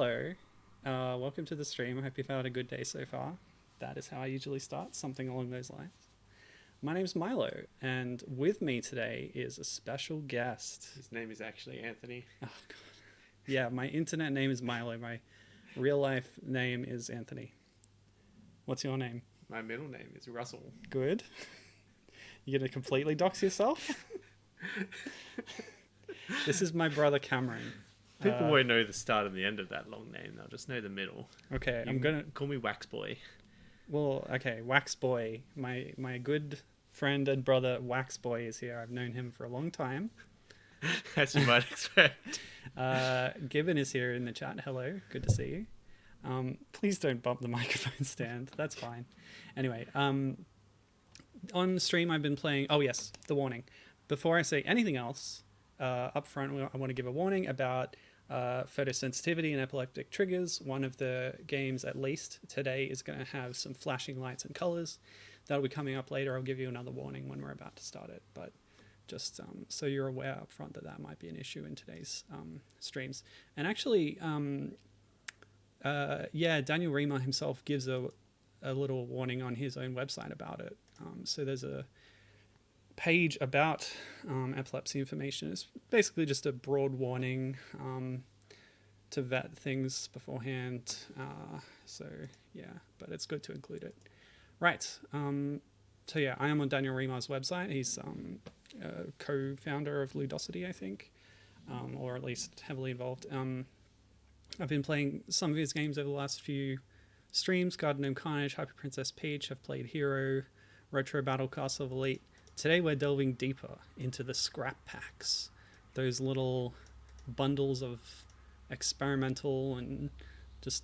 Hello, welcome to the stream. I hope you've had a good day so far. That is how I usually start, something along those lines. My name is Milo, and with me today is a special guest. His name is actually Anthony. Oh, God. Yeah, my internet name is Milo. My real life name is Anthony. What's your name? My middle name is Russell. Good. You're going to completely dox yourself? This is my brother Cameron. People won't know the start and the end of that long name. They'll just know the middle. Okay, I'm gonna call me Wax Boy. Well, okay, Wax Boy. My good friend and brother Wax Boy is here. I've known him for a long time. As you might expect. Gibbon is here in the chat. Hello, good to see you. Please don't bump the microphone stand. That's fine. Anyway, on stream I've been playing... Oh yes, the warning. Before I say anything else, up front I want to give a warning about photosensitivity and epileptic triggers. One of the games, at least today, is going to have some flashing lights and colors. That'll be coming up later. I'll give you another warning when we're about to start it, but just so you're aware up front that that might be an issue in today's streams. And actually, Daniel Remar himself gives a little warning on his own website about it. So there's a page about epilepsy information. It's basically just a broad warning to vet things beforehand. So yeah, but it's good to include it. Right. So yeah, I am on Daniel Remar's website. He's a co-founder of Ludosity, I think, or at least heavily involved. I've been playing some of his games over the last few streams. Garden Gnome Carnage, Hyper Princess Peach. I've played Hero, Retro Battle, Castle of Elite. Today we're delving deeper into the scrap packs, those little bundles of experimental and just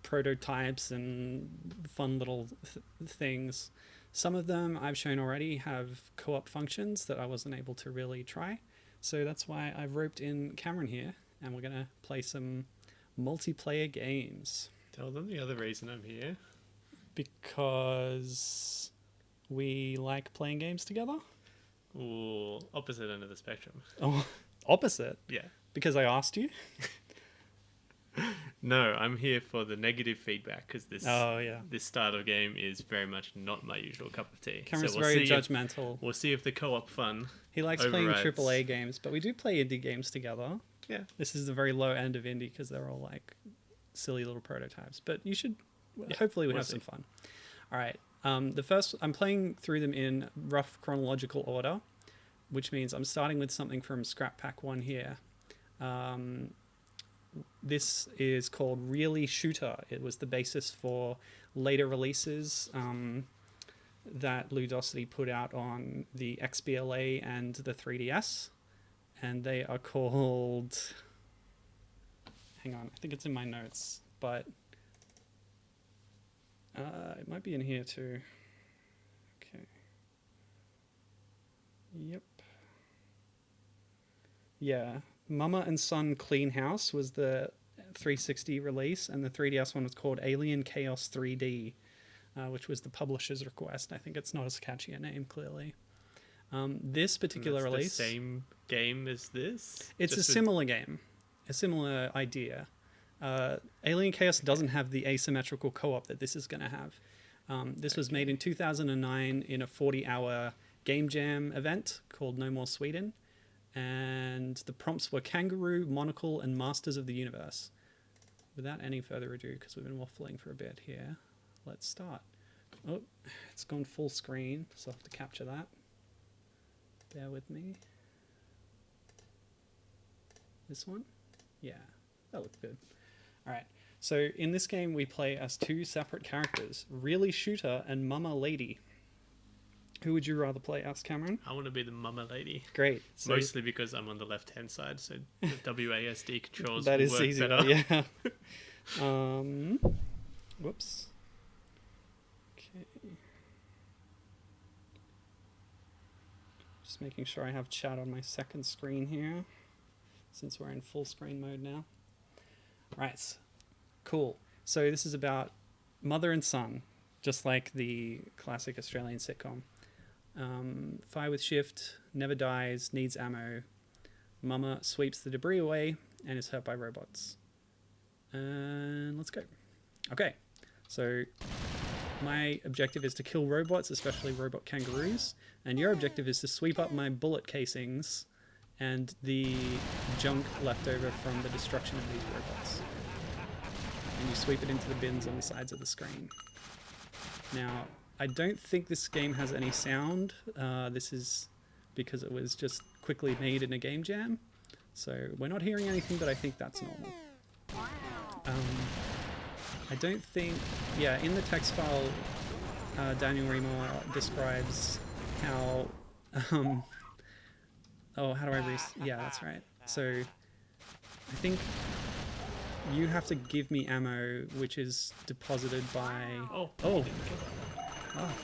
prototypes and fun little things. Some of them I've shown already have co-op functions that I wasn't able to really try, so that's why I've roped in Cameron here, and we're going to play some multiplayer games. Tell them the other reason I'm here. Because... we like playing games together? Ooh, opposite end of the spectrum. Oh, opposite? Yeah. Because I asked you? No, I'm here for the negative feedback because this style of game is very much not my usual cup of tea. Cameron's very judgmental. We'll see if the co-op fun He likes overrides. playing AAA games, but we do play indie games together. Yeah. This is the very low end of indie because they're all like silly little prototypes. But you should... hopefully we'll have some fun. All right. The first, I'm playing through them in rough chronological order, which means I'm starting with something from Scrap Pack 1 here. This is called Really Shooter. It was the basis for later releases that Ludosity put out on the XBLA and the 3DS. And they are called... Hang on, I think it's in my notes, but... it might be in here too. Okay. Yep. Yeah. Mama and Son Clean House was the 360 release, and the 3DS one was called Alien Chaos 3D, which was the publisher's request. I think it's not as catchy a name, clearly. This particular release... the same game as this? It's a similar game. A similar idea. Alien Chaos doesn't have the asymmetrical co-op that this is going to have. This was made in 2009 in a 40-hour game jam event called No More Sweden, and the prompts were Kangaroo, Monocle, and Masters of the Universe. Without any further ado, because we've been waffling for a bit here, let's start. Oh, it's gone full screen, so I'll have to capture that. Bear with me. This one? Yeah, that looked good. Alright, so in this game we play as two separate characters, Really Shooter and Mama Lady. Who would you rather play as, Cameron? I want to be the Mama Lady. Great. So mostly because I'm on the left-hand side, so the WASD controls that is work easier, better. Yeah. Whoops. Okay. Just making sure I have chat on my second screen here, since we're in full screen mode now. Right, cool. So this is about mother and son, just like the classic Australian sitcom. Fire with shift, never dies, needs ammo. Mama sweeps the debris away and is hurt by robots. And let's go. Okay, so my objective is to kill robots, especially robot kangaroos, and your objective is to sweep up my bullet casings and the junk left over from the destruction of these robots. And you sweep it into the bins on the sides of the screen. Now, I don't think this game has any sound. This is because it was just quickly made in a game jam. So we're not hearing anything, but I think that's normal. I don't think... Yeah, in the text file, Daniel Remar describes how... oh, how do I Yeah, that's right. So I think you have to give me ammo, which is deposited by... Oh,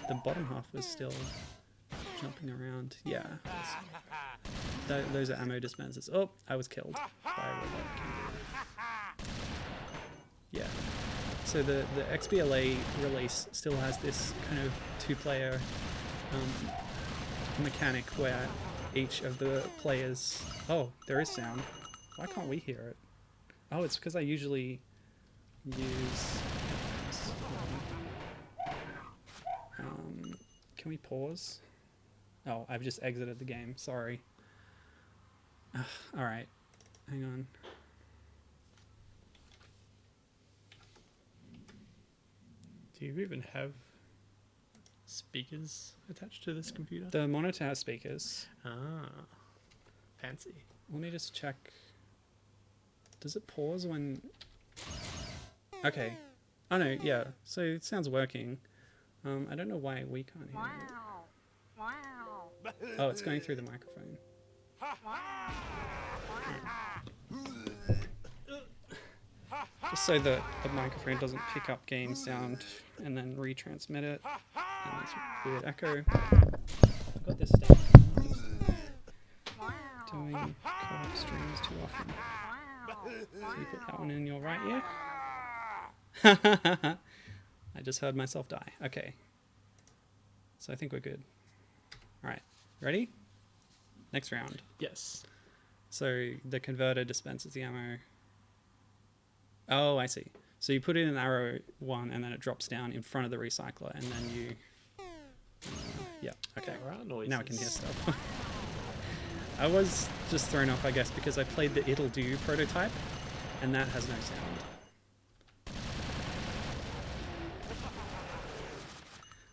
the bottom half was still jumping around. Yeah. Those are ammo dispensers. Oh, I was killed by a robot kangaroo. Yeah. So the XBLA release still has this kind of two-player mechanic where each of the players... Oh, there is sound. Why can't we hear it? Oh, it's because I usually use... can we pause? Oh, I've just exited the game. Sorry. Alright. Hang on. Do you even have speakers attached to this computer? The monitor has speakers. Ah. Fancy. Let me just check. Does it pause when... Okay. Oh no, yeah. So it sounds working. I don't know why we can't hear it. Oh, it's going through the microphone. Just so that the microphone doesn't pick up game sound and then retransmit it. And there's weird echo. I've got this down. Doing co-op streams too often. So you put that one in your right ear. I just heard myself die. Okay. So I think we're good. Alright. Ready? Next round. Yes. So the converter dispenses the ammo. Oh, I see. So you put in an arrow one and then it drops down in front of the recycler and then you... yeah, okay. Now I can hear stuff. I was just thrown off, I guess, because I played the It'll Do prototype and that has no sound.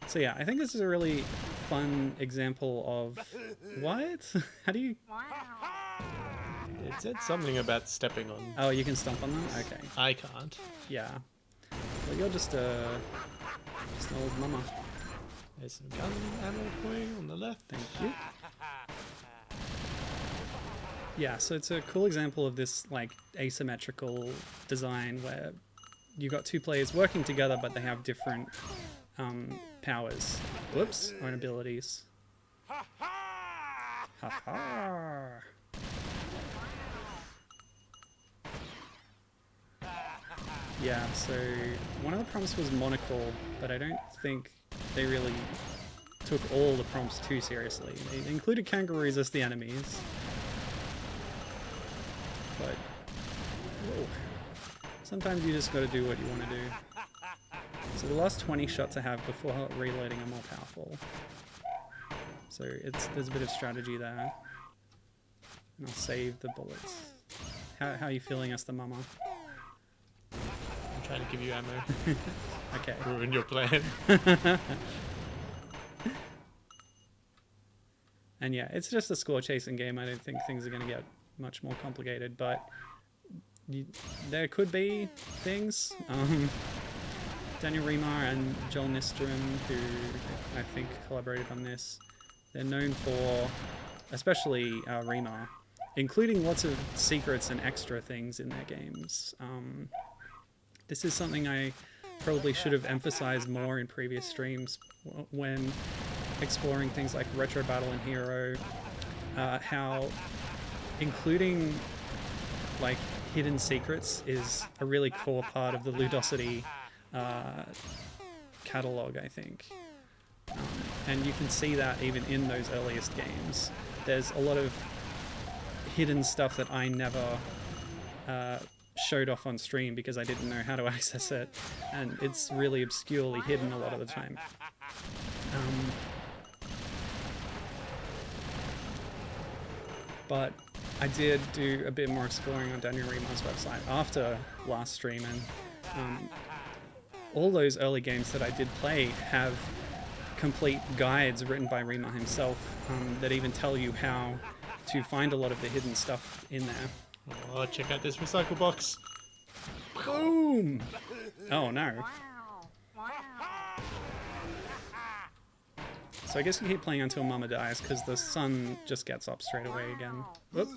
So yeah, I think this is a really fun example of... What? How do you... It said something about stepping on... Oh, you can stomp on them? Okay. I can't. Yeah. Well, you're just an old mama. There's some gun ammo going on the left. Thank you. Yeah, so it's a cool example of this, like, asymmetrical design where you've got two players working together, but they have different... powers. Whoops, or abilities. Ha ha! Yeah, so one of the prompts was monocle, but I don't think they really took all the prompts too seriously. They included kangaroos as the enemies. But whoa. Sometimes you just gotta do what you want to do. So the last 20 shots I have before reloading are more powerful. So there's a bit of strategy there. And I'll save the bullets. How are you feeling as the mama? I'm trying to give you ammo. Okay. Ruin your plan. And yeah, it's just a score chasing game. I don't think things are going to get much more complicated, but there could be things. Daniel Remar and Joel Nystrom, who I think collaborated on this, they're known for, especially Remar, including lots of secrets and extra things in their games. This is something I probably should have emphasized more in previous streams when exploring things like Retro Battle and Hero, how including like hidden secrets is a really core part of the Ludosity catalog, I think. And you can see that even in those earliest games. There's a lot of hidden stuff that I never showed off on stream because I didn't know how to access it, and it's really obscurely hidden a lot of the time. But I did do a bit more exploring on Daniel Remar's website after last stream, and all those early games that I did play have complete guides written by Remar himself that even tell you how to find a lot of the hidden stuff in there. Oh, check out this recycle box. Boom! Oh no. So I guess you keep playing until Mama dies, because the sun just gets up straight away again. Whoop.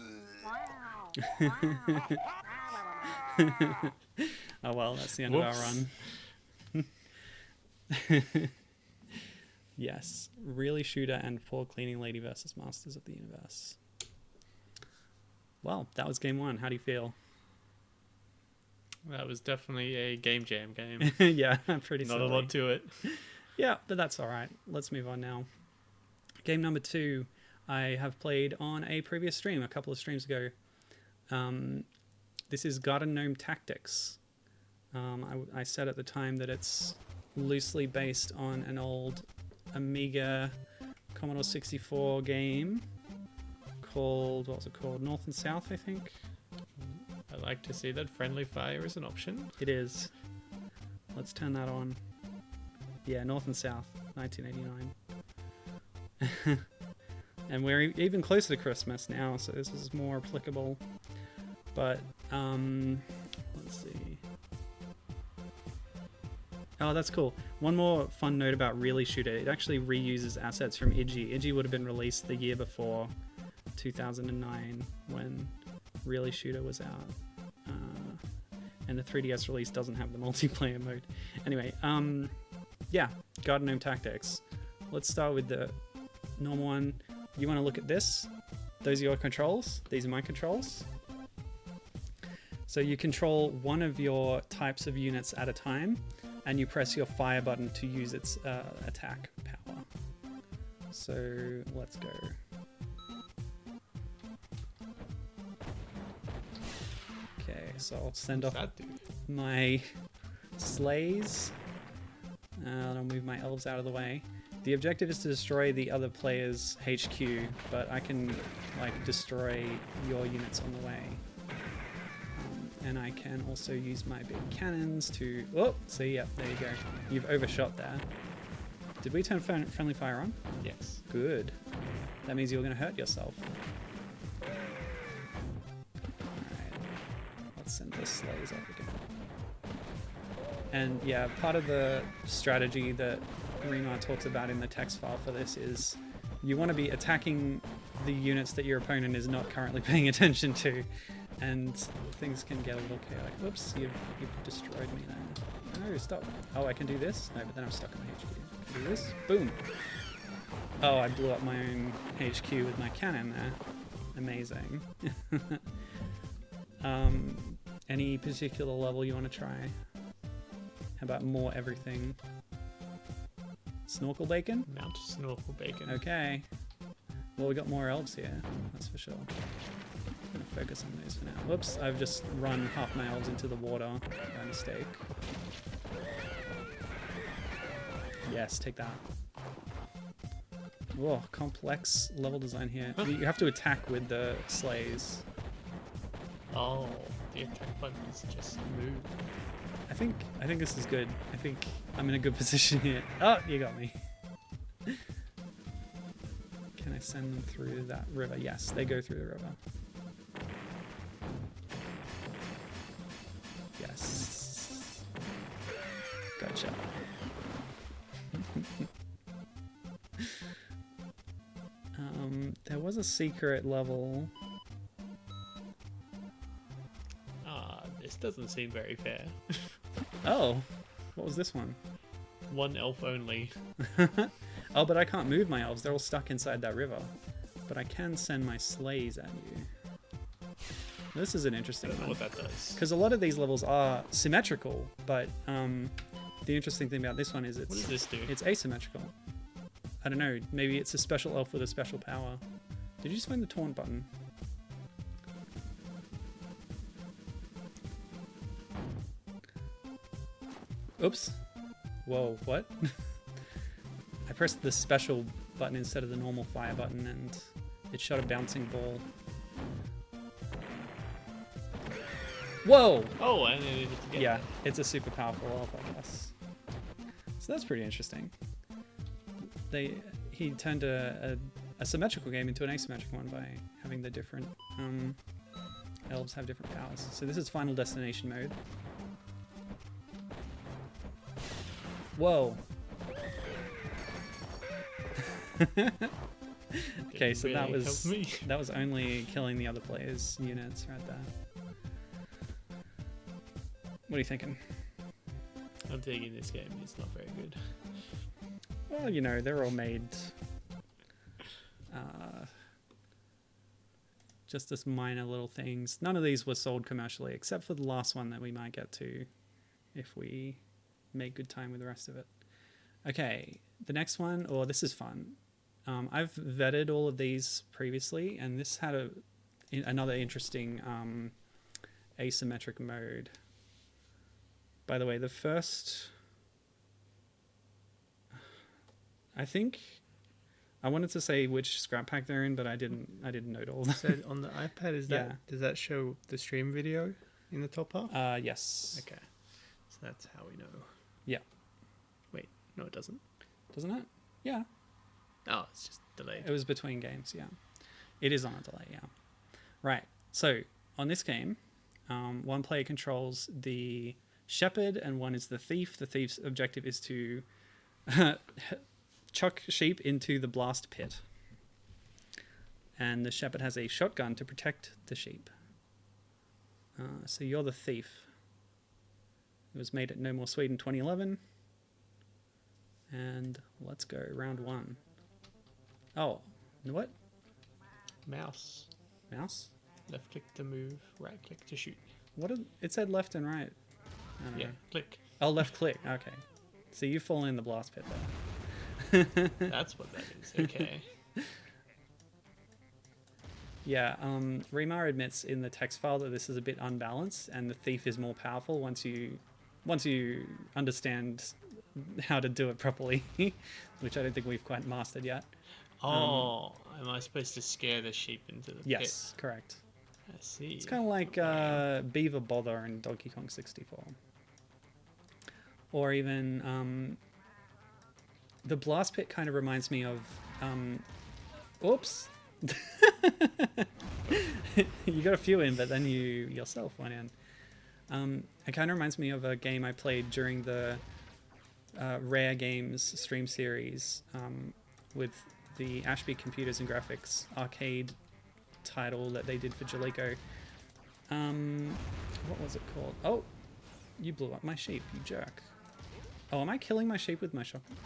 Oh well, that's the end of our run. Yes. Really Shooter and Poor Cleaning Lady versus Masters of the Universe. Well, that was game 1. How do you feel? That was definitely a game jam game. Yeah, pretty Not silly. a lot to it. Yeah, but that's all right. Let's move on now. Game number 2, I have played on a previous stream, a couple of streams ago. This is Gnome Tactics. I said at the time that it's loosely based on an old Amiga Commodore 64 game called, what was it called? North and South, I think? I like to see that friendly fire is an option. It is. Let's turn that on. Yeah, North and South, 1989. And we're even closer to Christmas now, so this is more applicable. But, let's see. Oh, that's cool. One more fun note about Really Shooter. It actually reuses assets from Iggy. Iggy would have been released the year before, 2009, when Really Shooter was out. And the 3DS release doesn't have the multiplayer mode. Anyway, yeah, Gnome Tactics. Let's start with the normal one. You want to look at this? Those are your controls. These are my controls. So you control one of your types of units at a time, and you press your fire button to use its attack power. So let's go. Okay, so I'll send off my sleighs. And I'll move my elves out of the way. The objective is to destroy the other player's HQ, but I can like destroy your units on the way. And I can also use my big cannons to... Oh, see, yeah, there you go. You've overshot there. Did we turn friendly fire on? Yes. Good. That means you're going to hurt yourself. Alright. Let's send the sleighs off again. And yeah, part of the strategy that Remar talks about in the text file for this is you want to be attacking the units that your opponent is not currently paying attention to, and things can get a little chaotic. Whoops, you've destroyed me there. No, stop. Oh, I can do this? No, but then I'm stuck in the HQ. Can I do this? Boom. Oh, I blew up my own HQ with my cannon there. Amazing. Any particular level you want to try? How about more everything? Snorkel bacon? Mount Snorkel bacon. Okay. Well, we got more elves here, that's for sure. I'm gonna focus on those for now. Whoops, I've just run half my elves into the water by mistake. Yes, take that. Whoa, complex level design here. You have to attack with the sleighs. Oh, the attack button is just move. I think this is good. I think I'm in a good position here. Oh, you got me. Can I send them through that river? Yes, they go through the river. Yes. Gotcha. There was a secret level. This doesn't seem very fair. Oh, what was this one? One elf only. Oh, but I can't move my elves. They're all stuck inside that river. But I can send my sleighs at you. This is an interesting one. I don't know what that does. Because a lot of these levels are symmetrical, but the interesting thing about this one is what does this do? It's asymmetrical. I don't know. Maybe it's a special elf with a special power. Did you just find the taunt button? Oops. Whoa, what? I pressed the special button instead of the normal fire button, and it shot a bouncing ball. Whoa! Oh, I needed to get Yeah, it's a super powerful elf, I guess. So that's pretty interesting. He turned a symmetrical game into an asymmetric one by having the different elves have different powers. So this is Final Destination mode. Whoa. Okay, so really that was only killing the other players' units right there. What are you thinking? I'm thinking this game is not very good. Well, you know, they're all made just as minor little things. None of these were sold commercially, except for the last one that we might get to if we make good time with the rest of it. Okay, the next one, this is fun. I've vetted all of these previously, and this had another interesting asymmetric mode. By the way, the first... I think I wanted to say which scrap pack they're in, but I didn't note all that. So on the iPad, does that show the stream video in the top half? Yes. Okay. So that's how we know. Yeah. Wait, no, it doesn't. Doesn't it? Yeah. Oh, it's just delayed. It was between games, yeah. It is on a delay, yeah. Right. So on this game, one player controls the shepherd and one is the thief. The thief's objective is to chuck sheep into the blast pit. And the shepherd has a shotgun to protect the sheep. So you're the thief. It was made at No More Sweden 2011. And let's go, round one. Oh, what? Mouse. Mouse? Left click to move, right click to shoot. It said left and right. I don't know. Click. Oh, left click. Okay. So you fall in the blast pit there. That's what that is. Okay. Yeah, Remar admits in the text file that this is a bit unbalanced and the thief is more powerful once you understand how to do it properly, which I don't think we've quite mastered yet. Oh, am I supposed to scare the sheep into the pit? Yes, correct. I see. It's kind of like Beaver Bother in Donkey Kong 64. Or even the blast pit kind of reminds me of... oops! You got a few in, but then you yourself went in. It kind of reminds me of a game I played during the Rare Games stream series with the Ashby Computers and Graphics arcade title that they did for Jaleco. What was it called? Oh, you blew up my sheep, you jerk. Oh, am I killing my sheep with my shotgun?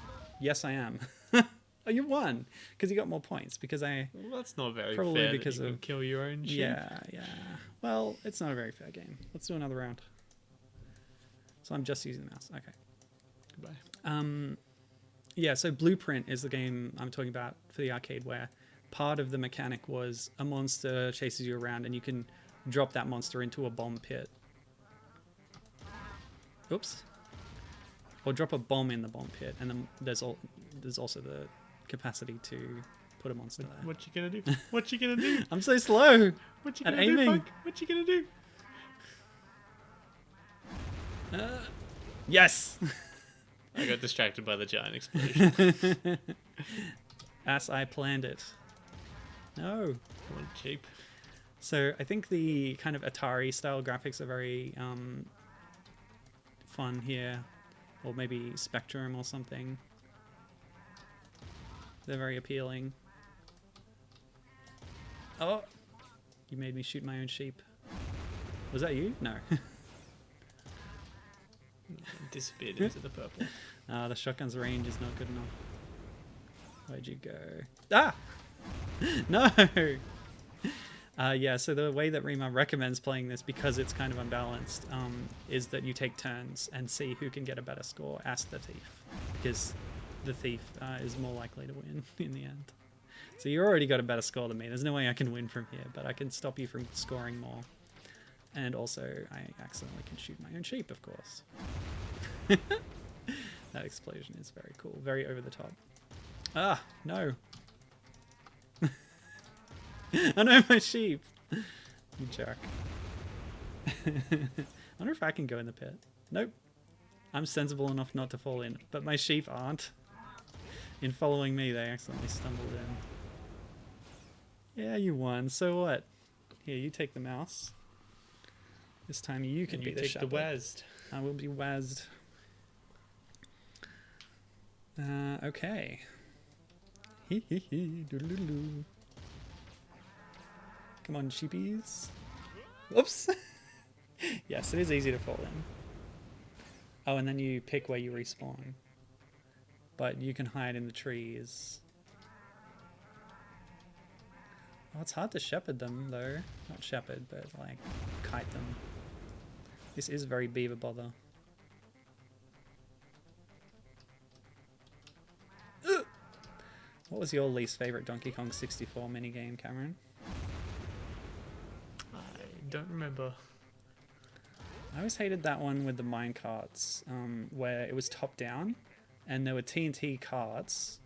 Yes, I am. Oh, you won because you got more points because I. Well, that's not very probably fair. Because that you of can kill your own sheep. Yeah. Well, it's not a very fair game. Let's do another round. So I'm just using the mouse. Okay. Goodbye. Yeah. So Blueprint is the game I'm talking about for the arcade, where part of the mechanic was a monster chases you around, and you can drop that monster into a bomb pit. Oops. Or drop a bomb in the bomb pit, and then there's also the capacity to put a monster there. What you gonna do? What you gonna do? I'm so slow. What you at gonna aiming. do, Hunk? What you gonna do? Yes. I got distracted by the giant explosion. As I planned it. No. Come on, sheep. So I think the kind of Atari style graphics are very fun here, or maybe Spectrum or something. They're very appealing. Oh, you made me shoot my own sheep. Was that you? No. Disappeared into the purple. The shotgun's range is not good enough. Where'd you go? Ah! No! Yeah, so the way that Remar recommends playing this, because it's kind of unbalanced, is that you take turns and see who can get a better score as the thief. Because the thief is more likely to win in the end. So you already got a better score than me. There's no way I can win from here, but I can stop you from scoring more. And also, I accidentally can shoot my own sheep, of course. That explosion is very cool. Very over the top. Ah, no. I know my sheep. You jerk. I wonder if I can go in the pit. Nope. I'm sensible enough not to fall in, but my sheep aren't. In following me, they accidentally stumbled in. Yeah, you won. So what? Here, you take the mouse. This time you can be the shepherd. Wazzed. I will be wazzed. Okay. Hee hee hee. Doodle-doodle. Come on, sheepies. Oops. Yes, it is easy to fall in. Oh, and then you pick where you respawn. But you can hide in the trees. Oh, it's hard to shepherd them, though. Not shepherd, but, like, kite them. This is very beaver bother. What was your least favourite Donkey Kong 64 minigame, Cameron? I don't remember. I always hated that one with the mine carts, where it was top down, and there were TNT carts.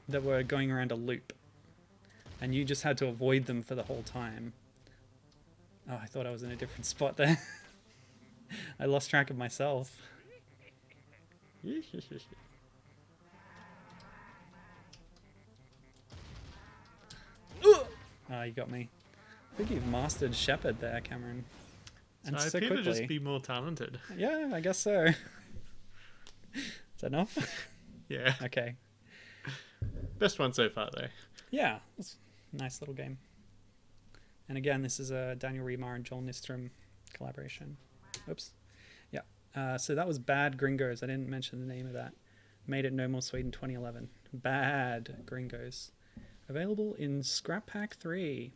That were going around a loop, and you just had to avoid them for the whole time. Oh, I thought I was in a different spot there. I lost track of myself. Oh, you got me. I think you've mastered Shepherd there, Cameron. And so so I appear quickly. to just be more talented. Yeah, I guess so. Is that enough? Yeah. Okay. Best one so far, though. Yeah, it's a nice little game. And again, this is a Daniel Remar and Joel Nystrom collaboration. Oops. Yeah. So that was Baad Gringos. I didn't mention the name of that. Made at No More Sweden 2011. Baad Gringos. Available in Scrap Pack 3.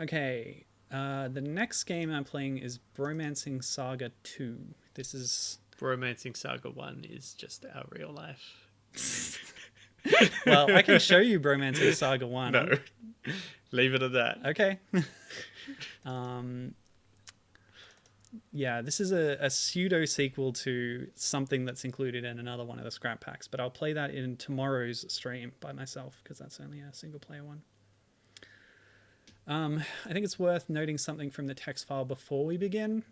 Okay. The next game I'm playing is Bromancing Saga 2. This is... Bromancing Saga 1 is just our real life. Well, I can show you Bromancing Saga 1. No. Leave it at that. Okay. Yeah, this is a pseudo sequel to something that's included in another one of the scrap packs, but I'll play that in tomorrow's stream by myself because that's only a single player one. I think it's worth noting something from the text file before we begin.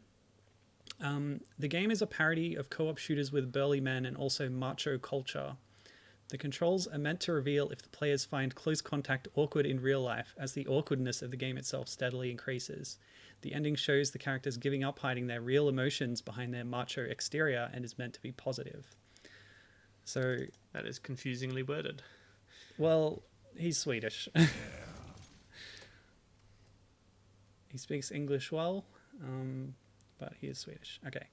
The game is a parody of co-op shooters with burly men and also macho culture. The controls are meant to reveal if the players find close contact awkward in real life, as the awkwardness of the game itself steadily increases. The ending shows the characters giving up hiding their real emotions behind their macho exterior and is meant to be positive. So... That is confusingly worded. Well, he's Swedish. He speaks English well, but he is Swedish. Okay.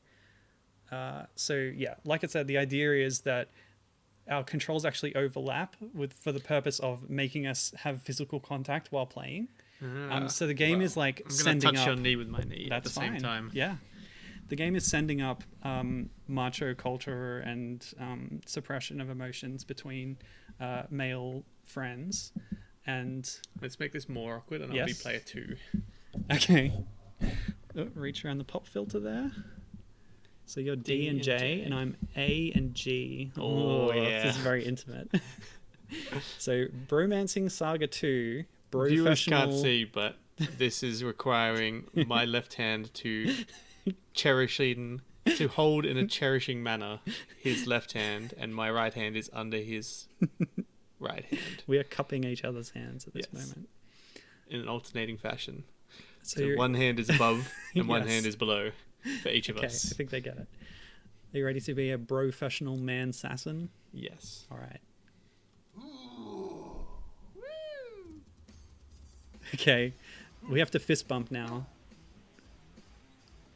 So, yeah, like I said, the idea is that our controls actually overlap for the purpose of making us have physical contact while playing. So the game is like sending up... I'm going to touch your knee with my knee at the fine. same time. Yeah. The game is sending up macho culture and suppression of emotions between male friends. And let's make this more awkward and I'll be player 2. Okay. Oh, reach around the pop filter there. So you're D and J, and I'm A and G. Oh, yeah. This is very intimate. So, Bromancing Saga 2. Viewers can't see, but this is requiring my left hand to hold in a cherishing manner his left hand, and my right hand is under his right hand. We are cupping each other's hands at this moment. In an alternating fashion. So one hand is above and one hand is below for each of us. I think they get it. Are you ready to be a professional man assassin? Yes. All right. Okay. We have to fist bump now.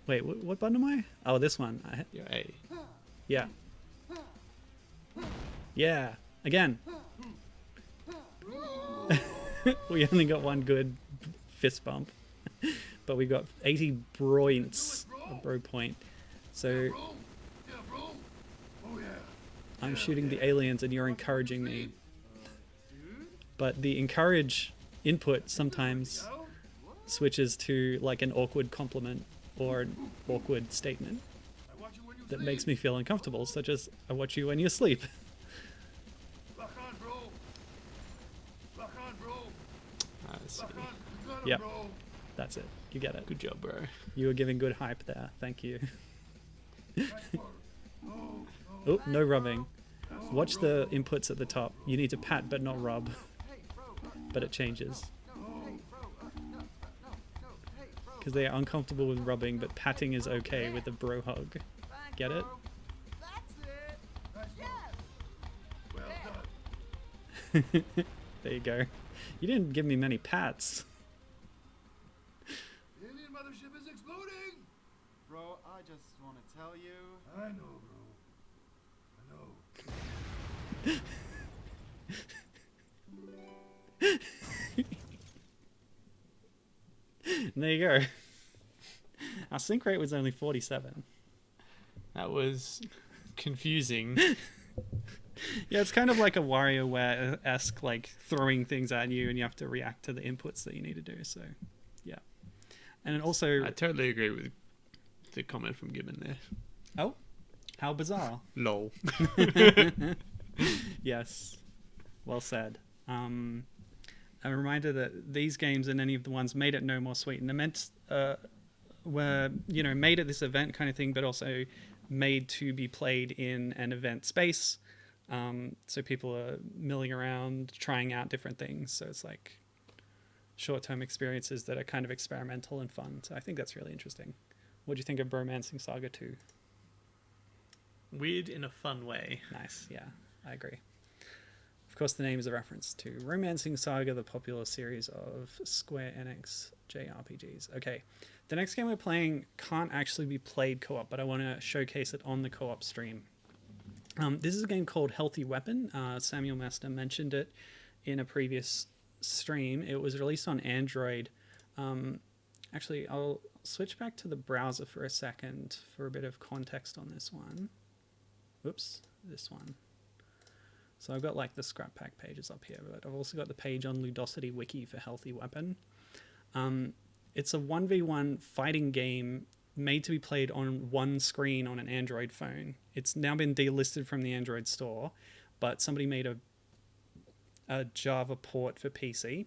Wait, what button am I? Oh, this one. You're A. Yeah. Yeah. Again. We only got one good fist bump. But we got 80 broints, a bro point. So I'm shooting the aliens and you're encouraging me. But the encourage input sometimes switches to like an awkward compliment or an awkward statement that makes me feel uncomfortable, such as I watch you when you sleep. Lock on, bro. Lock on, bro. I see. Lock on. You got him, Yep. bro. That's it. You get it. Good job, bro. You were giving good hype there. Thank you. Right forward. No, Oh, no rubbing. Watch the inputs at the top. You need to pat but not rub. But it changes. Because they are uncomfortable with rubbing, but patting is okay with the bro hug. Get it? Nice work. Well done. There you go. You didn't give me many pats. The alien mothership is exploding. Bro, I just want to tell you. I know, bro. I know. And there you go. Our sync rate was only 47. That was confusing. Yeah, it's kind of like a WarioWare-esque, like throwing things at you and you have to react to the inputs that you need to do. So, yeah. And it also... I totally agree with the comment from Gibbon there. Oh, how bizarre. Lol. Yes, well said. A reminder that these games and any of the ones made at No More Sweet and meant were, you know, made at this event kind of thing, but also made to be played in an event space. So people are milling around, trying out different things. So it's like short-term experiences that are kind of experimental and fun. So I think that's really interesting. What do you think of Bromancer Saga 2? Weird in a fun way. Nice, yeah, I agree. Of course, the name is a reference to Romancing Saga, the popular series of Square Enix JRPGs. Okay, the next game we're playing can't actually be played co-op, but I want to showcase it on the co-op stream. This is a game called Healthy Weapon. Samuel Master mentioned it in a previous stream. It was released on Android. Actually, I'll switch back to the browser for a second for a bit of context on this one. Whoops, this one. So I've got like the scrap pack pages up here, but I've also got the page on Ludosity wiki for Healthy Weapon. It's a 1v1 fighting game made to be played on one screen on an Android phone. It's now been delisted from the Android store, but somebody made a Java port for PC,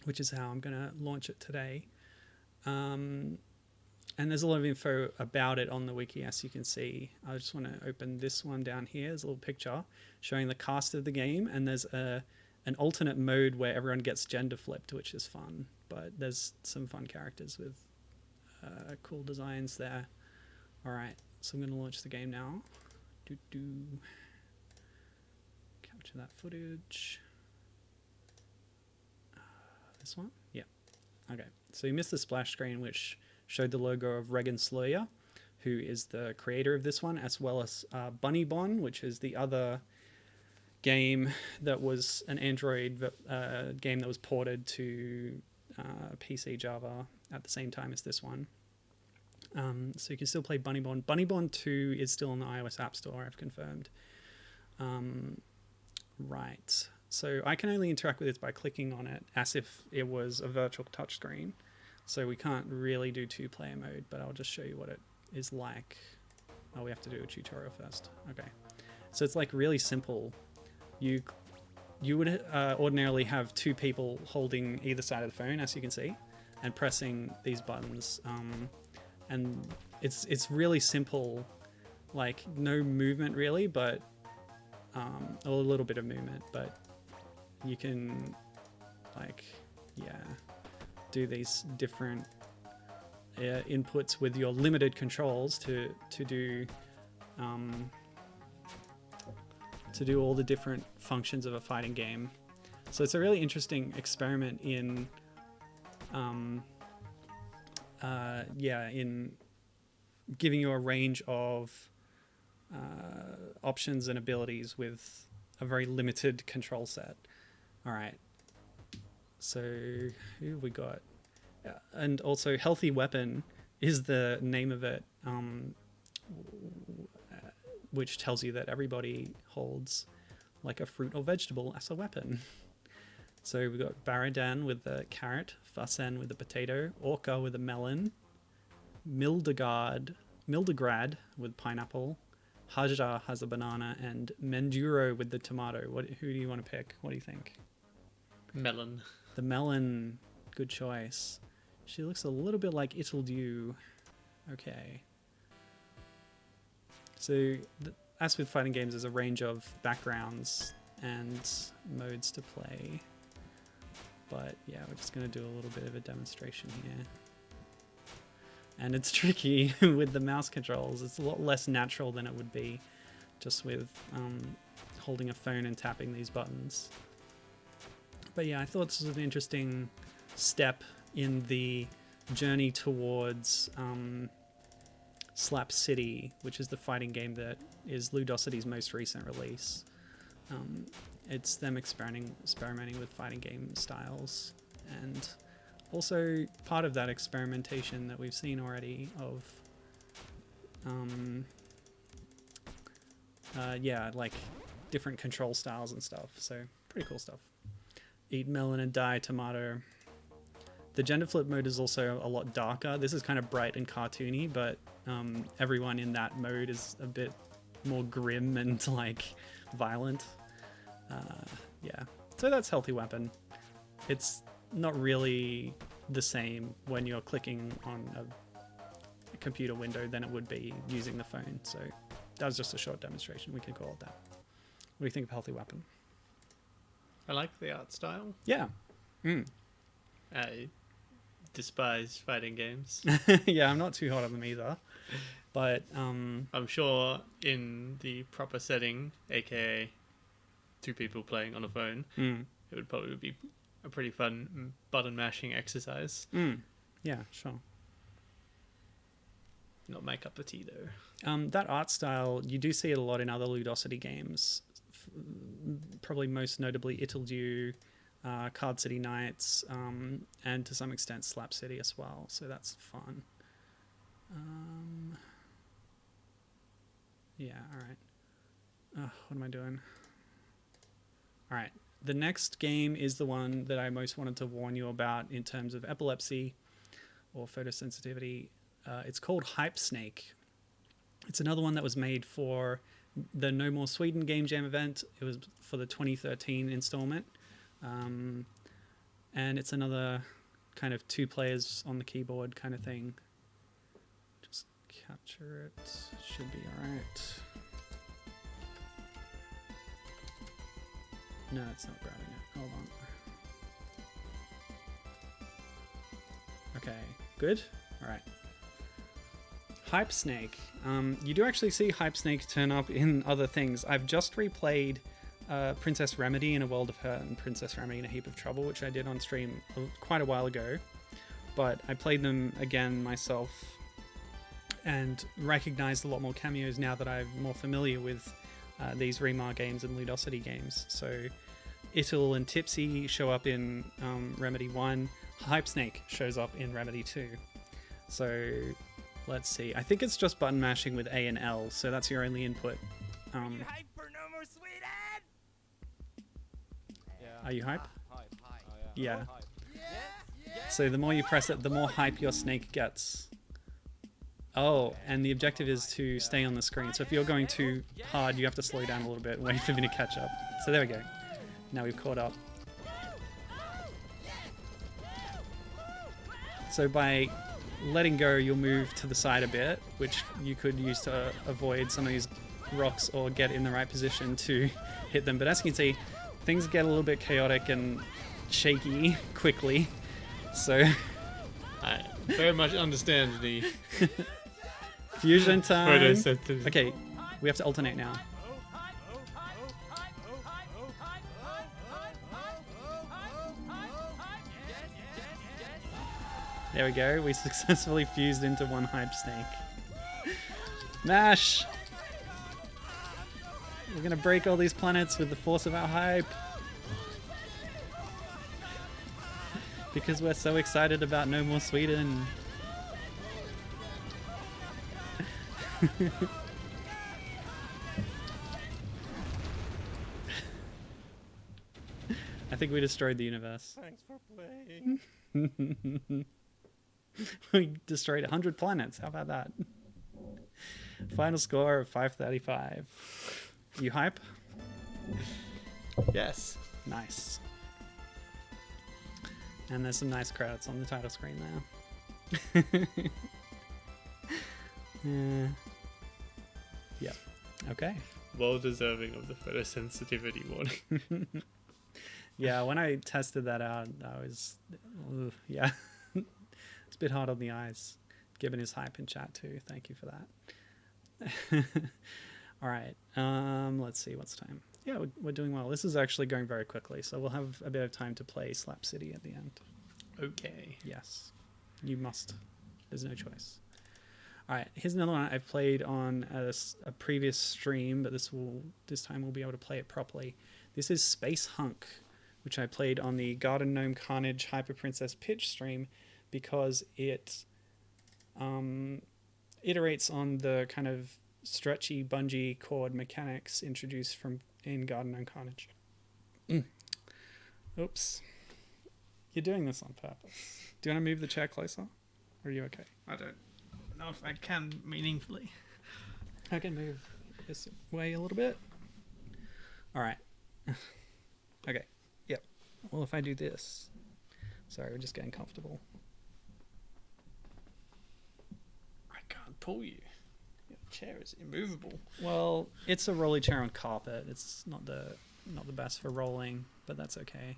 which is how I'm going to launch it today. And there's a lot of info about it on the wiki, as you can see. I just want to open this one down here. There's a little picture showing the cast of the game, and there's an alternate mode where everyone gets gender flipped, which is fun. But there's some fun characters with cool designs there. All right, so I'm going to launch the game now. Capture that footage. This one? Yeah. Okay, so you missed the splash screen, which showed the logo of Regan Sloyer, who is the creator of this one, as well as Bunny Bon, which is the other game that was an Android game that was ported to PC Java at the same time as this one. So you can still play Bunny Bon. Bunny Bon 2 is still on the iOS App Store, I've confirmed. Right. So I can only interact with this by clicking on it as if it was a virtual touchscreen. So we can't really do two-player mode, but I'll just show you what it is like. Oh, we have to do a tutorial first. Okay. So it's like really simple. You would ordinarily have two people holding either side of the phone, as you can see, and pressing these buttons. And it's really simple, like no movement really, but a little bit of movement, but you can like, yeah, do these different inputs with your limited controls to do all the different functions of a fighting game. So it's a really interesting experiment in in giving you a range of options and abilities with a very limited control set. All right. So who have we got? And also Healthy Weapon is the name of it, which tells you that everybody holds like a fruit or vegetable as a weapon. So we've got Baradan with the carrot, Fasen with the potato, Orca with the melon, Mildegrad with pineapple, Hajar has a banana, and Menduro with the tomato. Who do you want to pick? What do you think? Melon. The melon, good choice. She looks a little bit like Itildew. Okay. So, as with fighting games, there's a range of backgrounds and modes to play. But yeah, we're just going to do a little bit of a demonstration here. And it's tricky with the mouse controls. It's a lot less natural than it would be just with holding a phone and tapping these buttons. But yeah, I thought this was an interesting step in the journey towards Slap City, which is the fighting game that is Ludosity's most recent release. It's them experimenting with fighting game styles, and also part of that experimentation that we've seen already of like different control styles and stuff. So pretty cool stuff. Eat melon and die tomato. The gender flip mode is also a lot darker. This is kind of bright and cartoony, but everyone in that mode is a bit more grim and like violent. Yeah, so that's Healthy Weapon. It's not really the same when you're clicking on a computer window than it would be using the phone. So that was just a short demonstration. We can call it that. What do you think of Healthy Weapon? I like the art style. Yeah. I despise fighting games. Yeah, I'm not too hot on them either. But I'm sure in the proper setting, aka two people playing on a phone, it would probably be a pretty fun button mashing exercise. Yeah, sure. Not my cup of tea though. That art style, you do see it a lot in other Ludosity games. Probably most notably Itildew, Card City Nights, and to some extent Slap City as well. So that's fun. Yeah, alright. What am I doing? Alright, the next game is the one that I most wanted to warn you about in terms of epilepsy or photosensitivity. It's called Hype Snake. It's another one that was made for the No More Sweden Game Jam event. It was for the 2013 installment. And it's another kind of 2 players on the keyboard kind of thing. Just capture it. Should be alright. No, it's not grabbing it. Hold on. Okay, good. Alright. Hype Snake. You do actually see Hype Snake turn up in other things. I've just replayed Princess Remedy in A World of Hurt and Princess Remedy in A Heap of Trouble, which I did on stream quite a while ago. But I played them again myself and recognized a lot more cameos now that I'm more familiar with these Remar games and Ludosity games. So Itil and Tipsy show up in Remedy 1. Hype Snake shows up in Remedy 2. So let's see. I think it's just button mashing with A and L, so that's your only input. You hype for No More Sweden? Yeah. Are you hype? Hype. Oh, Yeah. Hype. So the more you press it, the more hype your snake gets. Oh, and the objective is to stay on the screen. So if you're going too hard, you have to slow down a little bit, wait for me to catch up. So there we go. Now we've caught up. So by letting go, you'll move to the side a bit, which you could use to avoid some of these rocks or get in the right position to hit them. But as you can see, things get a little bit chaotic and shaky quickly. So I very much understand the fusion time. photosynthesis. Okay, we have to alternate now. There we go. We successfully fused into one Hype Snake. Mash! We're gonna break all these planets with the force of our hype. Because we're so excited about No More Sweden. I think we destroyed the universe. Thanks for playing. We destroyed 100 planets. How about that? Final score of 535. You hype? Yes. Nice. And there's some nice credits on the title screen there. Yeah. Okay. Well deserving of the photosensitivity warning. Yeah, when I tested that out, I was, yeah, it's a bit hard on the eyes. Given his hype in chat too. Thank you for that. All right. Let's see. What's the time? Yeah, we're doing well. This is actually going very quickly, so we'll have a bit of time to play Slap City at the end. Okay. Yes, you must. There's no choice. All right. Here's another one I've played on a previous stream, but this time we'll be able to play it properly. This is Space Hunk, which I played on the Garden Gnome Carnage Hyper Princess pitch stream because it iterates on the kind of stretchy bungee cord mechanics introduced in Garden Gnome Carnage. Oops. You're doing this on purpose. Do you want to move the chair closer? Or are you okay? I don't know if I can meaningfully. I can move this way a little bit. All right. Okay. Yep. Well, if I do this. Sorry, we're just getting comfortable. I can't pull you. Your chair is immovable. Well, it's a rolly chair on carpet. It's not the best for rolling, but that's okay.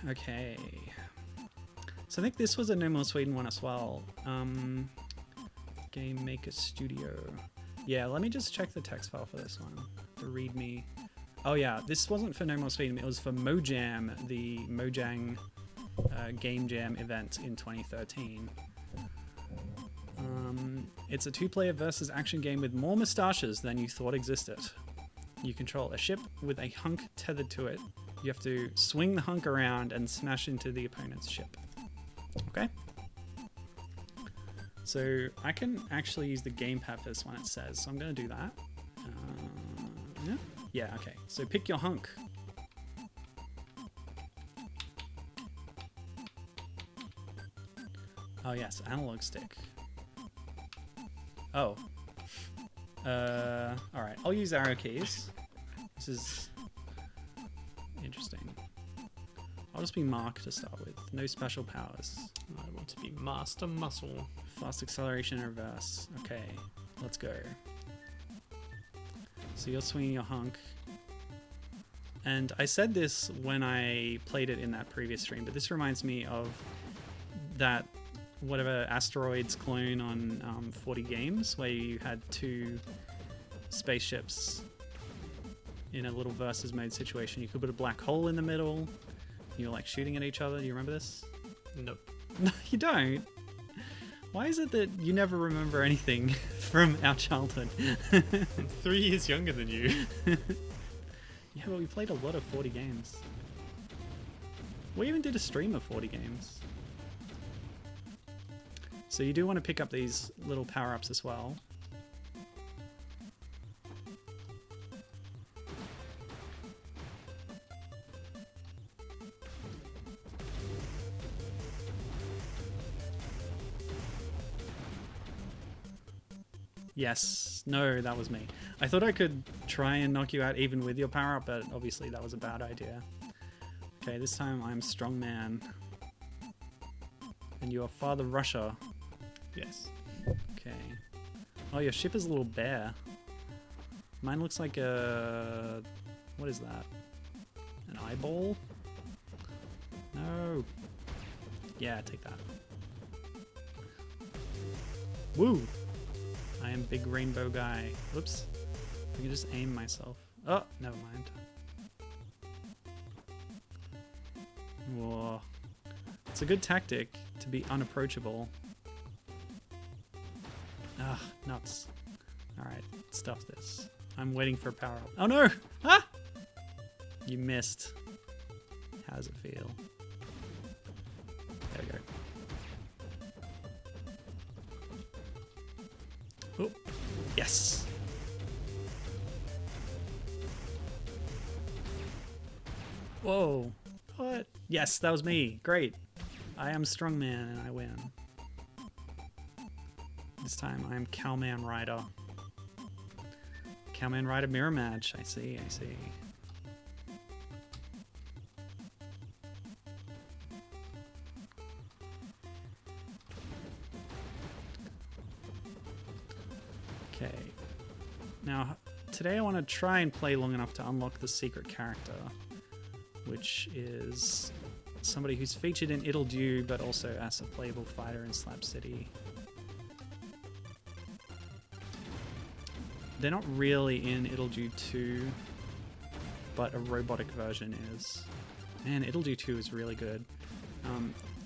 Okay. So I think this was a No More Sweden one as well. Game Maker Studio. Yeah, let me just check the text file for this one. The README. Oh yeah, this wasn't for No More Sweden. It was for Mojam, the Mojang Game Jam event in 2013. It's a two-player versus action game with more moustaches than you thought existed. You control a ship with a hunk tethered to it. You have to swing the hunk around and smash into the opponent's ship. Okay? So I can actually use the gamepad for this one, it says. So I'm going to do that. Yeah? Yeah, okay. So pick your hunk. Oh yes, analog stick. Oh. Alright, I'll use arrow keys. This is interesting. I'll just be Mark to start with. No special powers. I want to be Master Muscle. Fast acceleration in reverse. Okay, let's go. So you're swinging your hunk. And I said this when I played it in that previous stream, but this reminds me of that whatever Asteroids clone on 40 Games, where you had two spaceships in a little versus mode situation. You could put a black hole in the middle. You were like shooting at each other. Do you remember this? Nope. No, you don't. Why is it that you never remember anything from our childhood? I'm 3 years younger than you. Yeah, but we played a lot of 40 games. We even did a stream of 40 games. So you do want to pick up these little power-ups as well. Yes. No, that was me. I thought I could try and knock you out even with your power-up, but obviously that was a bad idea. Okay, this time I'm Strongman. And you are Father Russia. Yes. Okay. Oh, your ship is a little bear. Mine looks like a... What is that? An eyeball? No. Yeah, take that. Woo! I am big rainbow guy. Whoops. I can just aim myself. Oh, never mind. Whoa. It's a good tactic to be unapproachable. Ah, nuts. Alright, stuff this. I'm waiting for a power up. Oh no! Ah! You missed. How does it feel? There we go. Oh, yes. Whoa. What? Yes, that was me. Great. I am strongman and I win. This time I am Cowman Rider. Cowman Rider mirror match. I see. Okay. Now, today I want to try and play long enough to unlock the secret character, which is somebody who's featured in It'll Do, but also as a playable fighter in Slap City. They're not really in It'll Do 2, but a robotic version is. Man, It'll Do 2 is really good.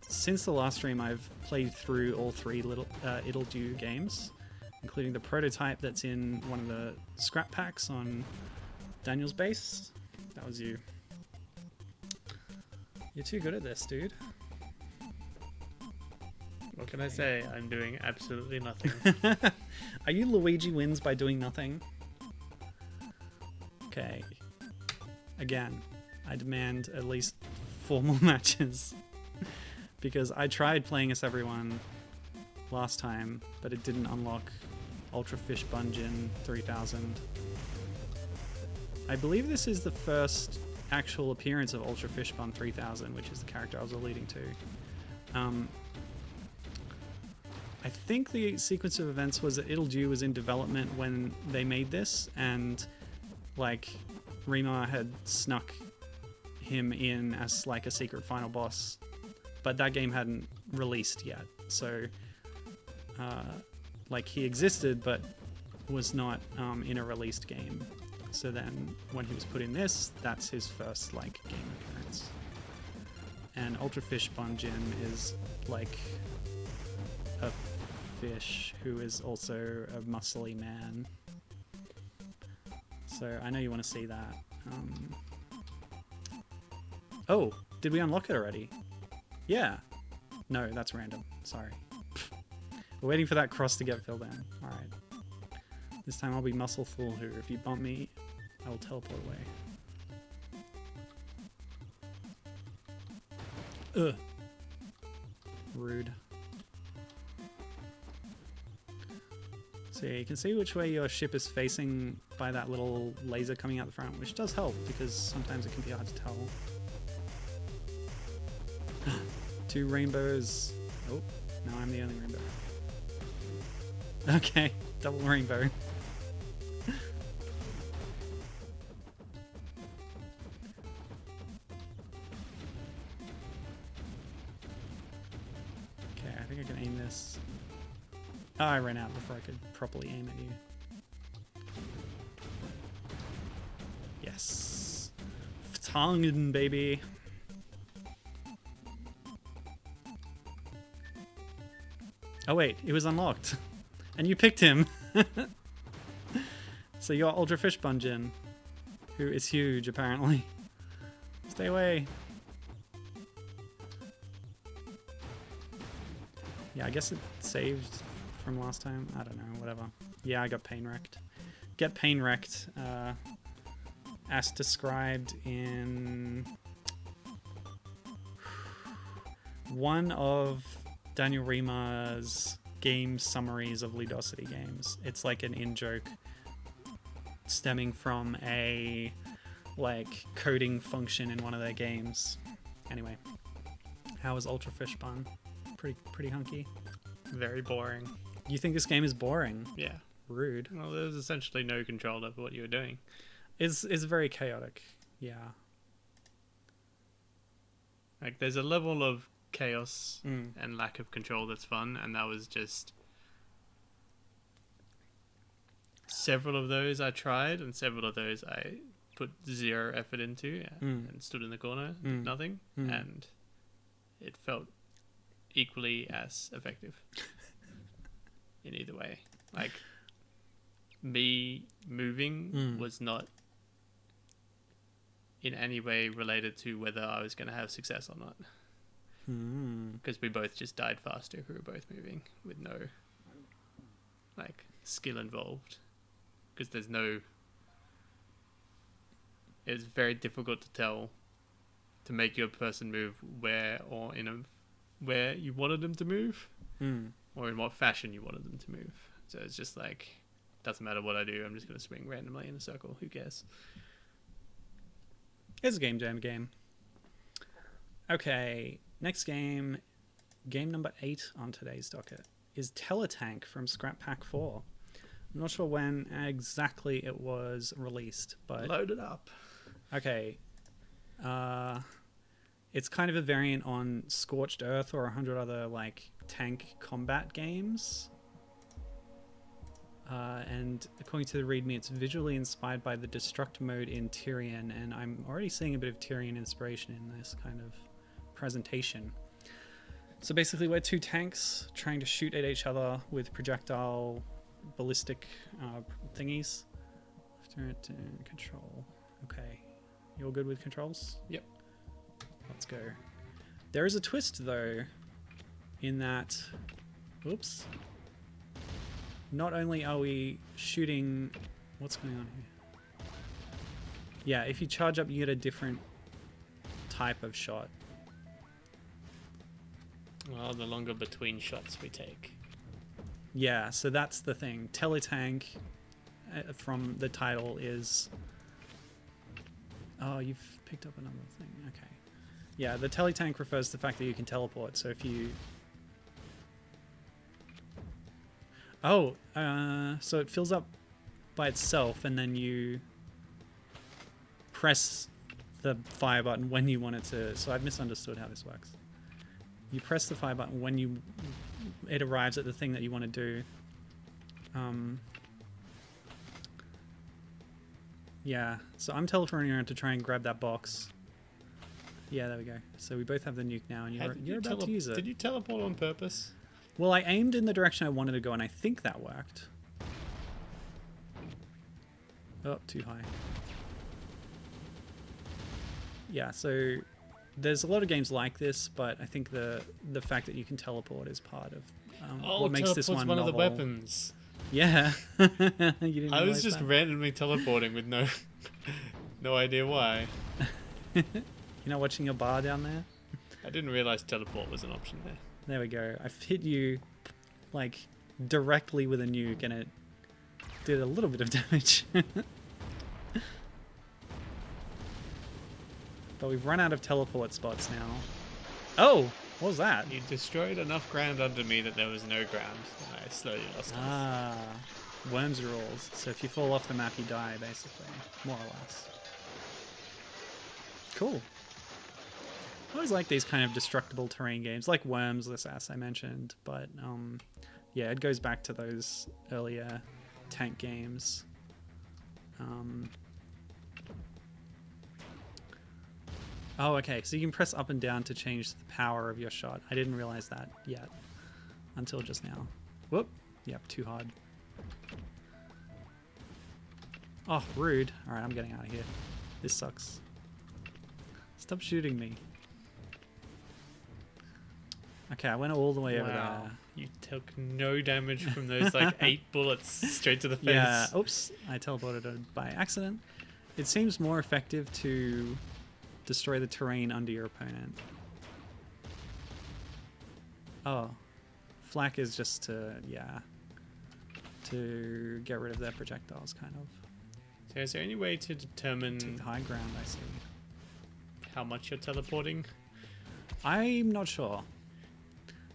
Since the last stream, I've played through all three It'll Do games, including the prototype that's in one of the scrap packs on Daniel's base. That was you. You're too good at this, dude. What can I say? I'm doing absolutely nothing. Are you Luigi wins by doing nothing? Okay. Again, I demand at least 4 more matches. Because I tried playing as everyone last time, but it didn't unlock Ultra Fish Bungeon 3000. I believe this is the first actual appearance of Ultra Fish Bun 3000, which is the character I was alluding to. I think the sequence of events was that It'll Do was in development when they made this, and like Remar had snuck him in as like a secret final boss, but that game hadn't released yet. So like he existed, but was not in a released game. So then when he was put in this, that's his first like game appearance. And Ultra Fish Bungeon is like a fish who is also a muscly man. So I know you want to see that. Oh, did we unlock it already? Yeah. No, that's random. Sorry. We're waiting for that cross to get filled in. Alright. This time I'll be Muscleful, who if you bump me, I will teleport away. Ugh. Rude. So yeah, you can see which way your ship is facing by that little laser coming out the front, which does help because sometimes it can be hard to tell. 2 rainbows. Oh, now I'm the only rainbow. Okay, double rainbow. Okay, I think I can aim this. Oh, I ran out before I could properly aim at you. Yes. Tongan, baby. Oh wait, it was unlocked. And you picked him. So you're Ultra Fish Bungeon, who is huge apparently. Stay away. Yeah, I guess it saved from last time. I don't know, whatever. Yeah, I got pain wrecked. Get pain wrecked, as described in one of Daniel Remar's game summaries of Ludosity games. It's like an in-joke stemming from a like coding function in one of their games. Anyway, how was Ultra Fish Bun? Pretty hunky. Very boring. You think this game is boring? Yeah. Rude. Well, there's essentially no control over what you were doing. It's very chaotic. Yeah. Like, there's a level of chaos and lack of control that's fun, and that was just... Several of those I tried, and several of those I put 0 effort into and stood in the corner, did nothing, and it felt equally as effective in either way. Like, me moving was not in any way related to whether I was going to have success or not. Because we both just died faster if we were both moving with no like skill involved. Because there's no... It's very difficult to tell, to make your person move where or in a where you wanted them to move, Mm. or in what fashion you wanted them to move. So it's just like, doesn't matter what I do, I'm just going to swing randomly in a circle. Who cares? It's a game jam game. Okay, next game, game number 8 on today's docket, is Teletank from Scrap Pack 4. I'm not sure when exactly it was released, but... Load it up. Okay. It's kind of a variant on Scorched Earth or 100 other, like, tank combat games. And according to the README, it's visually inspired by the Destruct mode in Tyrion, and I'm already seeing a bit of Tyrion inspiration in this kind of presentation. So basically we're 2 tanks trying to shoot at each other with projectile ballistic thingies. Control. Okay. You all good with controls? Yep. Let's go. There is a twist though, in that... Oops. Not only are we shooting... What's going on here? Yeah, if you charge up, you get a different type of shot. Well, the longer between shots we take. Yeah, so that's the thing. Teletank, from the title, is... Oh, you've picked up another thing. Okay. Yeah, the teletank refers to the fact that you can teleport. So if you... Oh, so it fills up by itself, and then you press the fire button when you want it to. So I've misunderstood how this works. You press the fire button when it arrives at the thing that you want to do. Yeah, so I'm teleporting around to try and grab that box. Yeah, there we go. So we both have the nuke now, and you're about to use it. Did you teleport on purpose? Well, I aimed in the direction I wanted to go, and I think that worked. Oh, too high. Yeah, so there's a lot of games like this, but I think the fact that you can teleport is part of what makes this one one novel. of the weapons. Yeah. You didn't I was realize just that? randomly teleporting with no idea why. You're not watching your bar down there? I didn't realize teleport was an option there. There we go. I've hit you, like, directly with a nuke, and it did a little bit of damage. But we've run out of teleport spots now. Oh! What was that? You destroyed enough ground under me that there was no ground, and I slowly lost it. Ah. Worms rules. So if you fall off the map, you die, basically. More or less. Cool. I always like these kind of destructible terrain games, like Worms, as I mentioned, but yeah, it goes back to those earlier tank games. Oh, okay, so you can press up and down to change the power of your shot. I didn't realize that yet, until just now. Whoop, yep, too hard. Oh, rude. Alright, I'm getting out of here. This sucks. Stop shooting me. Okay, I went all the way over there. You took no damage from those like 8 bullets straight to the face. Yeah, oops, I teleported by accident. It seems more effective to destroy the terrain under your opponent. Oh, flak is just to, yeah, to get rid of their projectiles, kind of. So is there any way to Take determine the high ground, I see. how much you're teleporting? I'm not sure.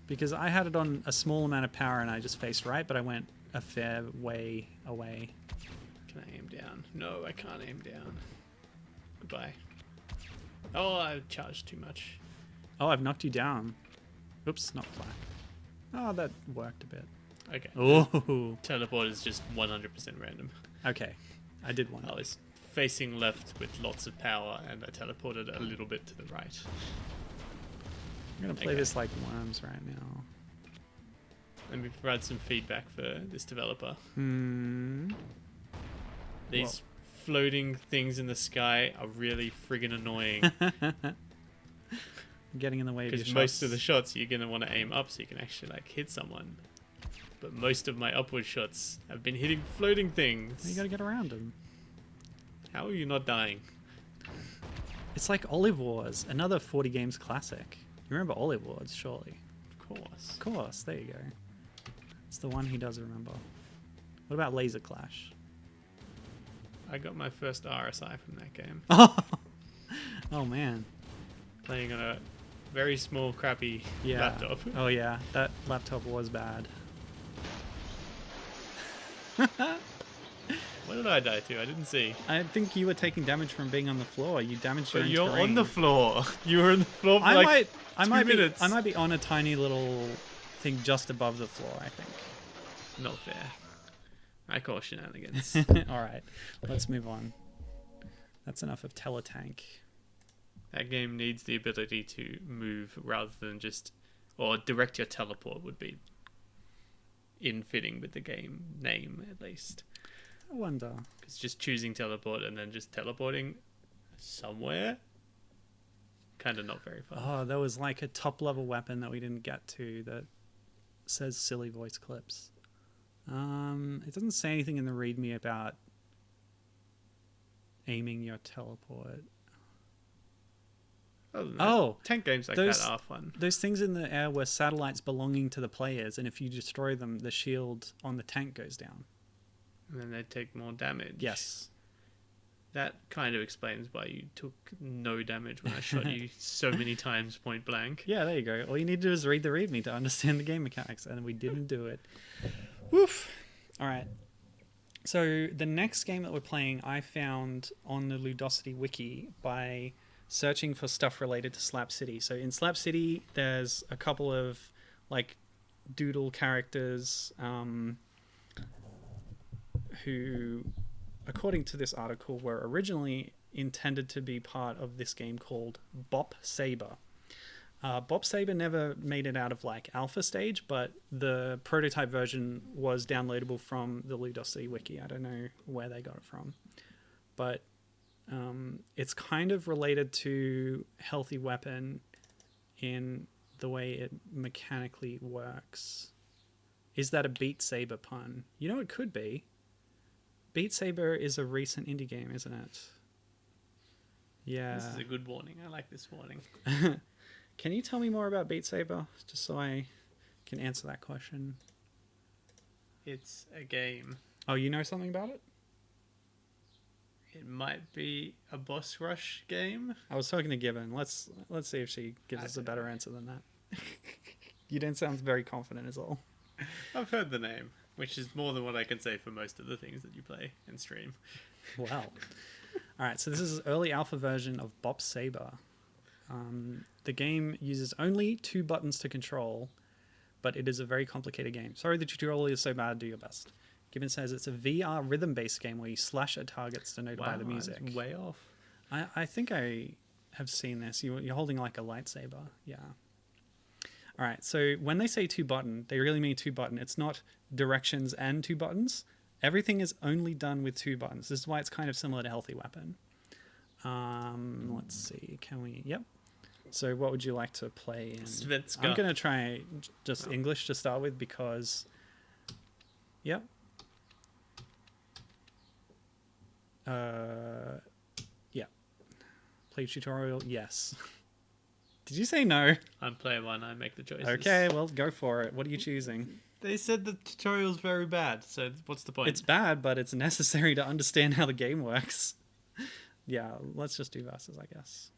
Because I had it on a small amount of power and I just faced right, but I went a fair way away. Can I aim down? No, I can't aim down. Goodbye. Oh, I charged too much. Oh, I've knocked you down. Oops, not flak. Oh, that worked a bit. Okay. Oh, Teleport is just 100% random. okay. I did one. I was facing left with lots of power and I teleported a little bit to the right. I'm going to play Okay. this like Worms right now. Let me provide some feedback for this developer. These floating things in the sky are really friggin' annoying. Getting in the way of your Because shots. most of the shots you're going to want to aim up so you can actually like hit someone. But most of my upward shots have been hitting floating things. You got to get around them. How are you not dying? It's like Olive Wars, another 40 games classic. You remember Olive Woods, surely. Of course. Of course, there you go. It's the one he does remember. What about Laser Clash? I got my first RSI from that game. Oh man. Playing on a very small, crappy Yeah. laptop. Oh yeah, that laptop was bad. What did I die to? I didn't see. I think you were taking damage from being on the floor. You damaged your But own you're terrain. on the floor. You were on the floor for I like might 2 be minutes. I might be on a tiny little thing just above the floor, I think. Not fair. I call shenanigans. All right, let's move on. That's enough of Teletank. That game needs the ability to move rather than just... Or direct your teleport would be in fitting with the game name, at least. I wonder. Because just choosing teleport and then just teleporting somewhere, kind of not very fun. Oh, there was like a top level weapon that we didn't get to that says silly voice clips. It doesn't say anything in the README about aiming your teleport. Other than that, Oh, tank games like those- that are fun. those things in the air were satellites belonging to the players, and if you destroy them, the shield on the tank goes down. And then they take more damage. Yes. That kind of explains why you took no damage when I shot you so many times point blank. Yeah, there you go. All you need to do is read the README to understand the game mechanics, and we didn't do it. Woof. All right. So the next game that we're playing, I found on the Ludosity wiki by searching for stuff related to Slap City. So in Slap City, there's a couple of like doodle characters who, according to this article, were originally intended to be part of this game called Bop Saber. Bop Saber never made it out of like alpha stage, but the prototype version was downloadable from the Ludosity wiki. I don't know where they got it from, but it's kind of related to Healthy Weapon in the way it mechanically works. Is that a Beat Saber pun? You know, it could be. Beat Saber is a recent indie game, isn't it? Yeah. This is a good warning. I like this warning. Can you tell me more about Beat Saber, just so I can answer that question? It's a game. Oh, you know something about it? It might be a boss rush game. I was talking to Gibbon. Let's see if she gives us a better answer than that. You don't sound very confident, is all. I've heard the name, which is more than what I can say for most of the things that you play and stream. Wow. All right, so this is an early alpha version of Bop Saber. The game uses only 2 buttons to control, but it is a very complicated game. Sorry the tutorial is so bad, do your best. Gibbon says it's a VR rhythm-based game where you slash at targets to notify the music. It's way off. I think I have seen this. You're holding like a lightsaber. Yeah. All right, so when they say 2 button, they really mean 2 button. It's not directions and 2 buttons. Everything is only done with 2 buttons. This is why it's kind of similar to Healthy Weapon. Let's see. Can we... Yep. So what would you like to play in? Svenska. I'm going to try just English to start with because... Yep. Yeah. Play tutorial, yes. Did you say no? I'm player 1. I make the choices. Okay, well, go for it. What are you choosing? They said the tutorial's very bad, so what's the point? It's bad, but it's necessary to understand how the game works. Yeah, let's just do versus, I guess.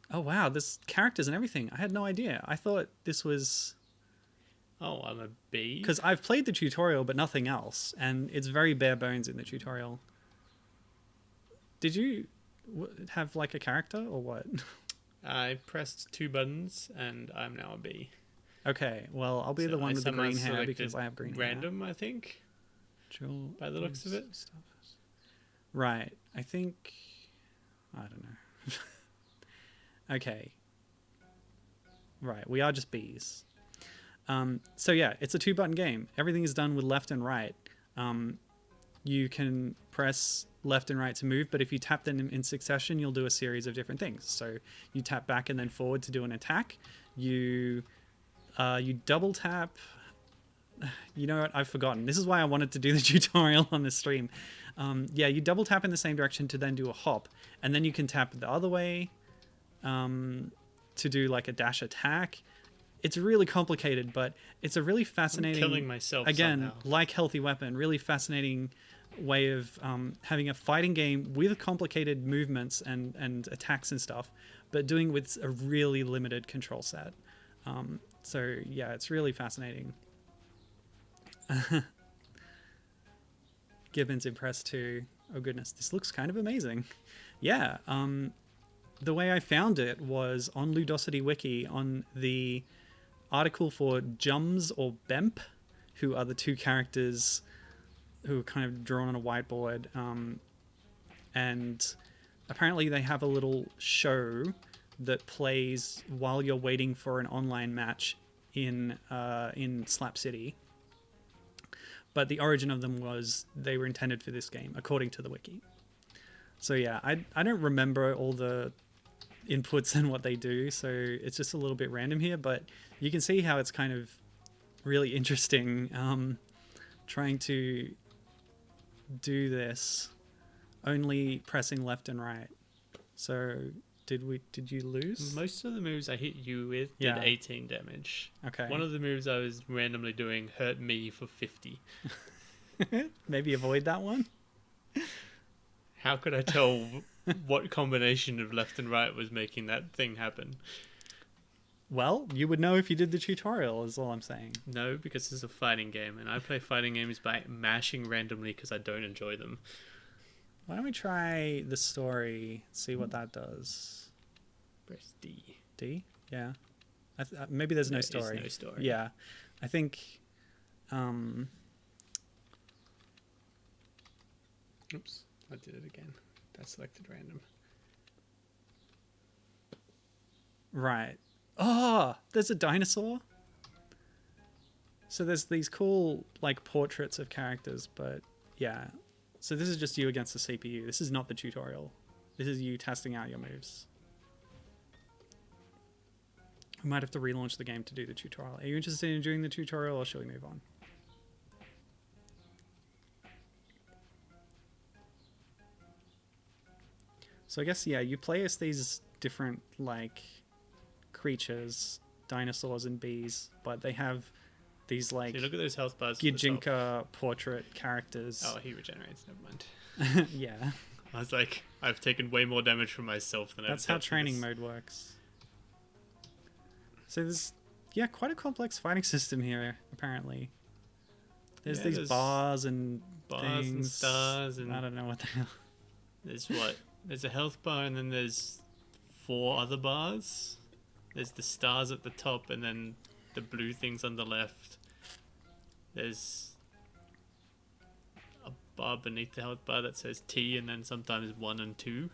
Oh, wow, there's characters and everything. I had no idea. I thought this was... Oh, I'm a bee? Because I've played the tutorial, but nothing else. And it's very bare bones in the tutorial. Did you have, like, a character, or what? I pressed 2 buttons, and I'm now a bee. Okay, well, I'll be So the one I with the somehow green hair selected because I have green hair. random, I think, Jewel by the looks of it. stuff. Right, I think... I don't know. Okay. Right, we are just bees. So yeah, it's a 2-button game. Everything is done with left and right. You can press left and right to move, but if you tap them in succession, you'll do a series of different things. So you tap back and then forward to do an attack. You double tap. You know what? I've forgotten. This is why I wanted to do the tutorial on the stream. Yeah, you double tap in the same direction to then do a hop, and then you can tap the other way to do like a dash attack. It's really complicated, but it's a really fascinating. I'm killing myself again, somehow. like Healthy Weapon, really fascinating way of having a fighting game with complicated movements and attacks and stuff, but doing with a really limited control set. So yeah, it's really fascinating. Gibbon's impressed too. Oh goodness, this looks kind of amazing. Yeah, the way I found it was on Ludosity Wiki on the article for Jums or Bemp, who are the two characters who are kind of drawn on a whiteboard. And apparently they have a little show that plays while you're waiting for an online match in Slap City. But the origin of them was they were intended for this game, according to the wiki. So yeah, I don't remember all the inputs and what they do, so it's just a little bit random here, but you can see how it's kind of really interesting trying to do this only pressing left and right. So did you lose? Most of the moves I hit you with did 18 damage. Okay. One of the moves I was randomly doing hurt me for 50. Maybe avoid that one. How could I tell what combination of left and right was making that thing happen? Well, you would know if you did the tutorial, is all I'm saying. No, because this is a fighting game, and I play fighting games by mashing randomly because I don't enjoy them. Why don't we try the story, see what that does? Press D. D? Yeah. Maybe there's no story. There's no story. Yeah. I think... Oops, I did it again. That selected random. Right. Oh, there's a dinosaur. So there's these cool, like, portraits of characters, but yeah. So this is just you against the CPU. This is not the tutorial. This is you testing out your moves. We might have to relaunch the game to do the tutorial. Are you interested in doing the tutorial, or shall we move on? So I guess, yeah, you play as these different, like, creatures, dinosaurs and bees, but they have these, like, See, look at those health bars. at the top. Gijinka portrait characters. Oh, he regenerates. Never mind. Yeah. I was like, I've taken way more damage from myself than I've That's how dealt with training this. mode works. So there's, yeah, quite a complex fighting system here, apparently. There's these there's bars and bars things. and stars and I don't know what the hell. there's what? There's a health bar and then there's 4 other bars. There's the stars at the top and then the blue things on the left. There's a bar beneath the health bar that says T and then sometimes 1 and 2.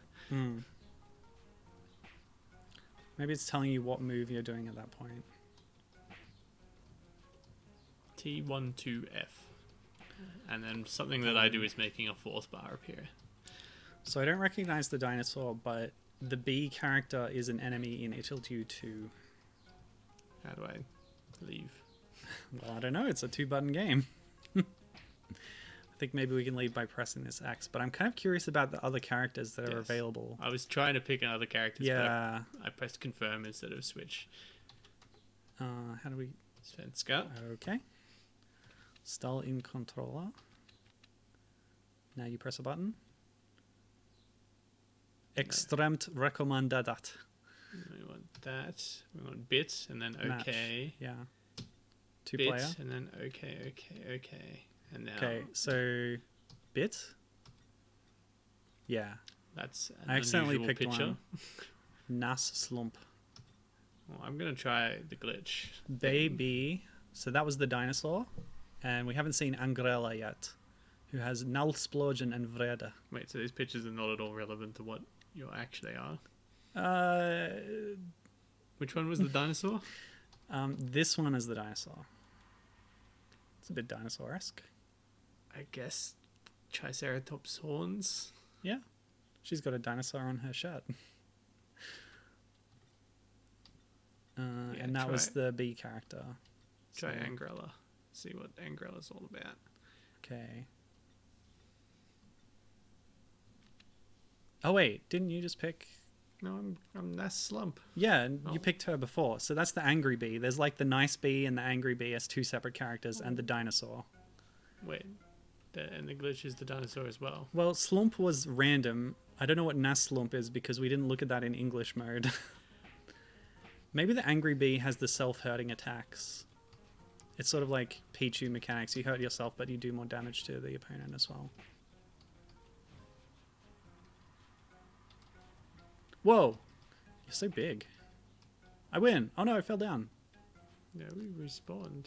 Maybe it's telling you what move you're doing at that point. T12F. And then something that I do is making a 4th bar appear. So I don't recognize the dinosaur, but the bee character is an enemy in It'll Do 2. How do I leave? Well, I don't know. It's a 2-button game. I think maybe we can leave by pressing this X, but I'm kind of curious about the other characters that are Yes. available. I was trying to pick another character, Yeah. but I pressed confirm instead of switch. How do we... Svenska. Okay. Stall in controller. Now you press a button. Extremt rekommendadat. We want that. We want bit and then Match. okay. Yeah. 2 Bit player. and then okay. And now Okay, so bit. Yeah. that's an I accidentally unusual picked picture. one. Nas slump. Well, I'm gonna try the glitch. Baby. So that was the dinosaur. And we haven't seen Angrella yet, who has Nalsplogen and Vrede. Wait, so these pictures are not at all relevant to what you actually are. Which one was the dinosaur? This one is the dinosaur. It's a bit dinosaur-esque. I guess Triceratops horns. Yeah. She's got a dinosaur on her shirt. Yeah, And that was try- the bee character. Try So- Angrella. See what Angrella's all about. Okay. Oh wait, didn't you just pick? No, I'm that slump. Yeah, and Oh. you picked her before. So that's the angry bee. There's like the nice bee and the angry bee as two separate characters, and the dinosaur. Wait, and the glitch is the dinosaur as well. Well, slump was random. I don't know what naslump is because we didn't look at that in English mode. Maybe the angry bee has the self-hurting attacks. It's sort of like Pichu mechanics. You hurt yourself, but you do more damage to the opponent as well. Whoa! You're so big. I win! Oh no, I fell down. Yeah, we respawned.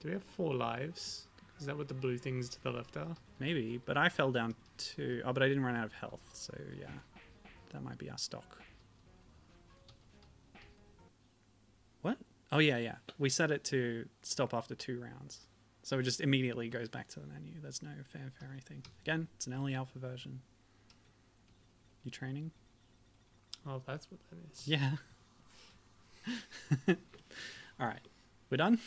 Do we have 4 lives? Is that what the blue things to the left are? Maybe, but I fell down too. Oh, but I didn't run out of health, so yeah. That might be our stock. What? Oh yeah, yeah. We set it to stop after 2 rounds. So it just immediately goes back to the menu. There's no fanfare or anything. Again, it's an early alpha version. You training? Oh, that's what that is. Yeah. Alright. We're done?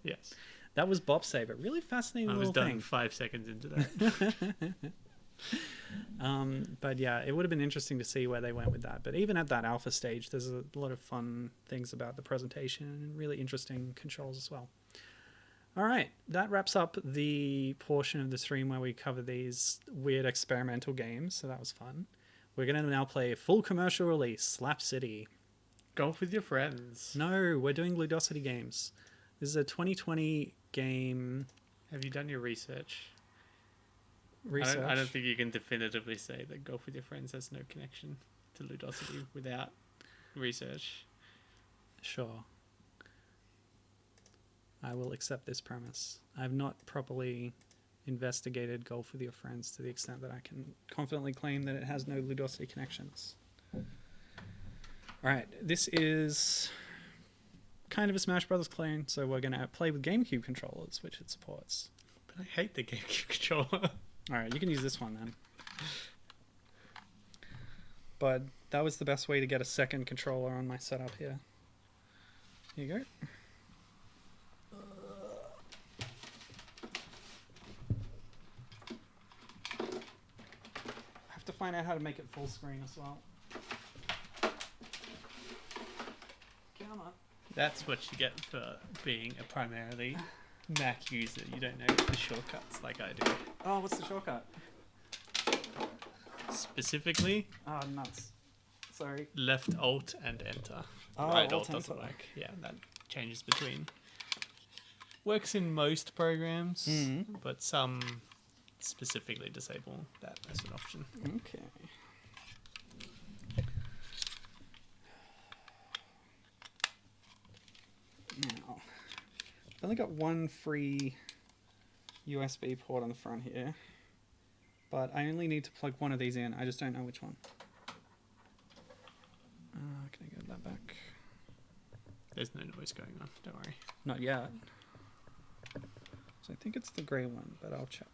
Yes. That was Bop Saber. Really fascinating I was little done thing. 5 seconds into that. But yeah, it would have been interesting to see where they went with that. But even at that alpha stage, there's a lot of fun things about the presentation and really interesting controls as well. All right, that wraps up the portion of the stream where we cover these weird experimental games. So that was fun. We're going to now play a full commercial release, Slap City. Golf with your friends. No, we're doing Ludosity games. This is a 2020 game. Have you done your research? Research. I don't think you can definitively say that Golf with your friends has no connection to Ludosity without research. Sure. I will accept this premise. I've not properly investigated Golf with your friends to the extent that I can confidently claim that it has no Ludosity connections. Alright, this is kind of a Smash Brothers clone, so we're going to play with GameCube controllers, which it supports. But I hate the GameCube controller. Alright, you can use this one then. But that was the best way to get a second controller on my setup here. Here you go. I have to find out how to make it full screen as well. Come on. That's what you get for being a primarily Mac user. You don't know the shortcuts like I do. Oh, what's the shortcut? Specifically, Oh, nuts. Sorry. left Alt and Enter. Oh, Right Alt Alt doesn't Enter. work. Yeah, that changes between. Works in most programs, but some specifically disable that as an option. Okay. Now, I've only got one free USB port on the front here, but I only need to plug one of these in. I just don't know which one. Can I get that back? There's no noise going on, don't worry. Not yet. So I think it's the grey one, but I'll check.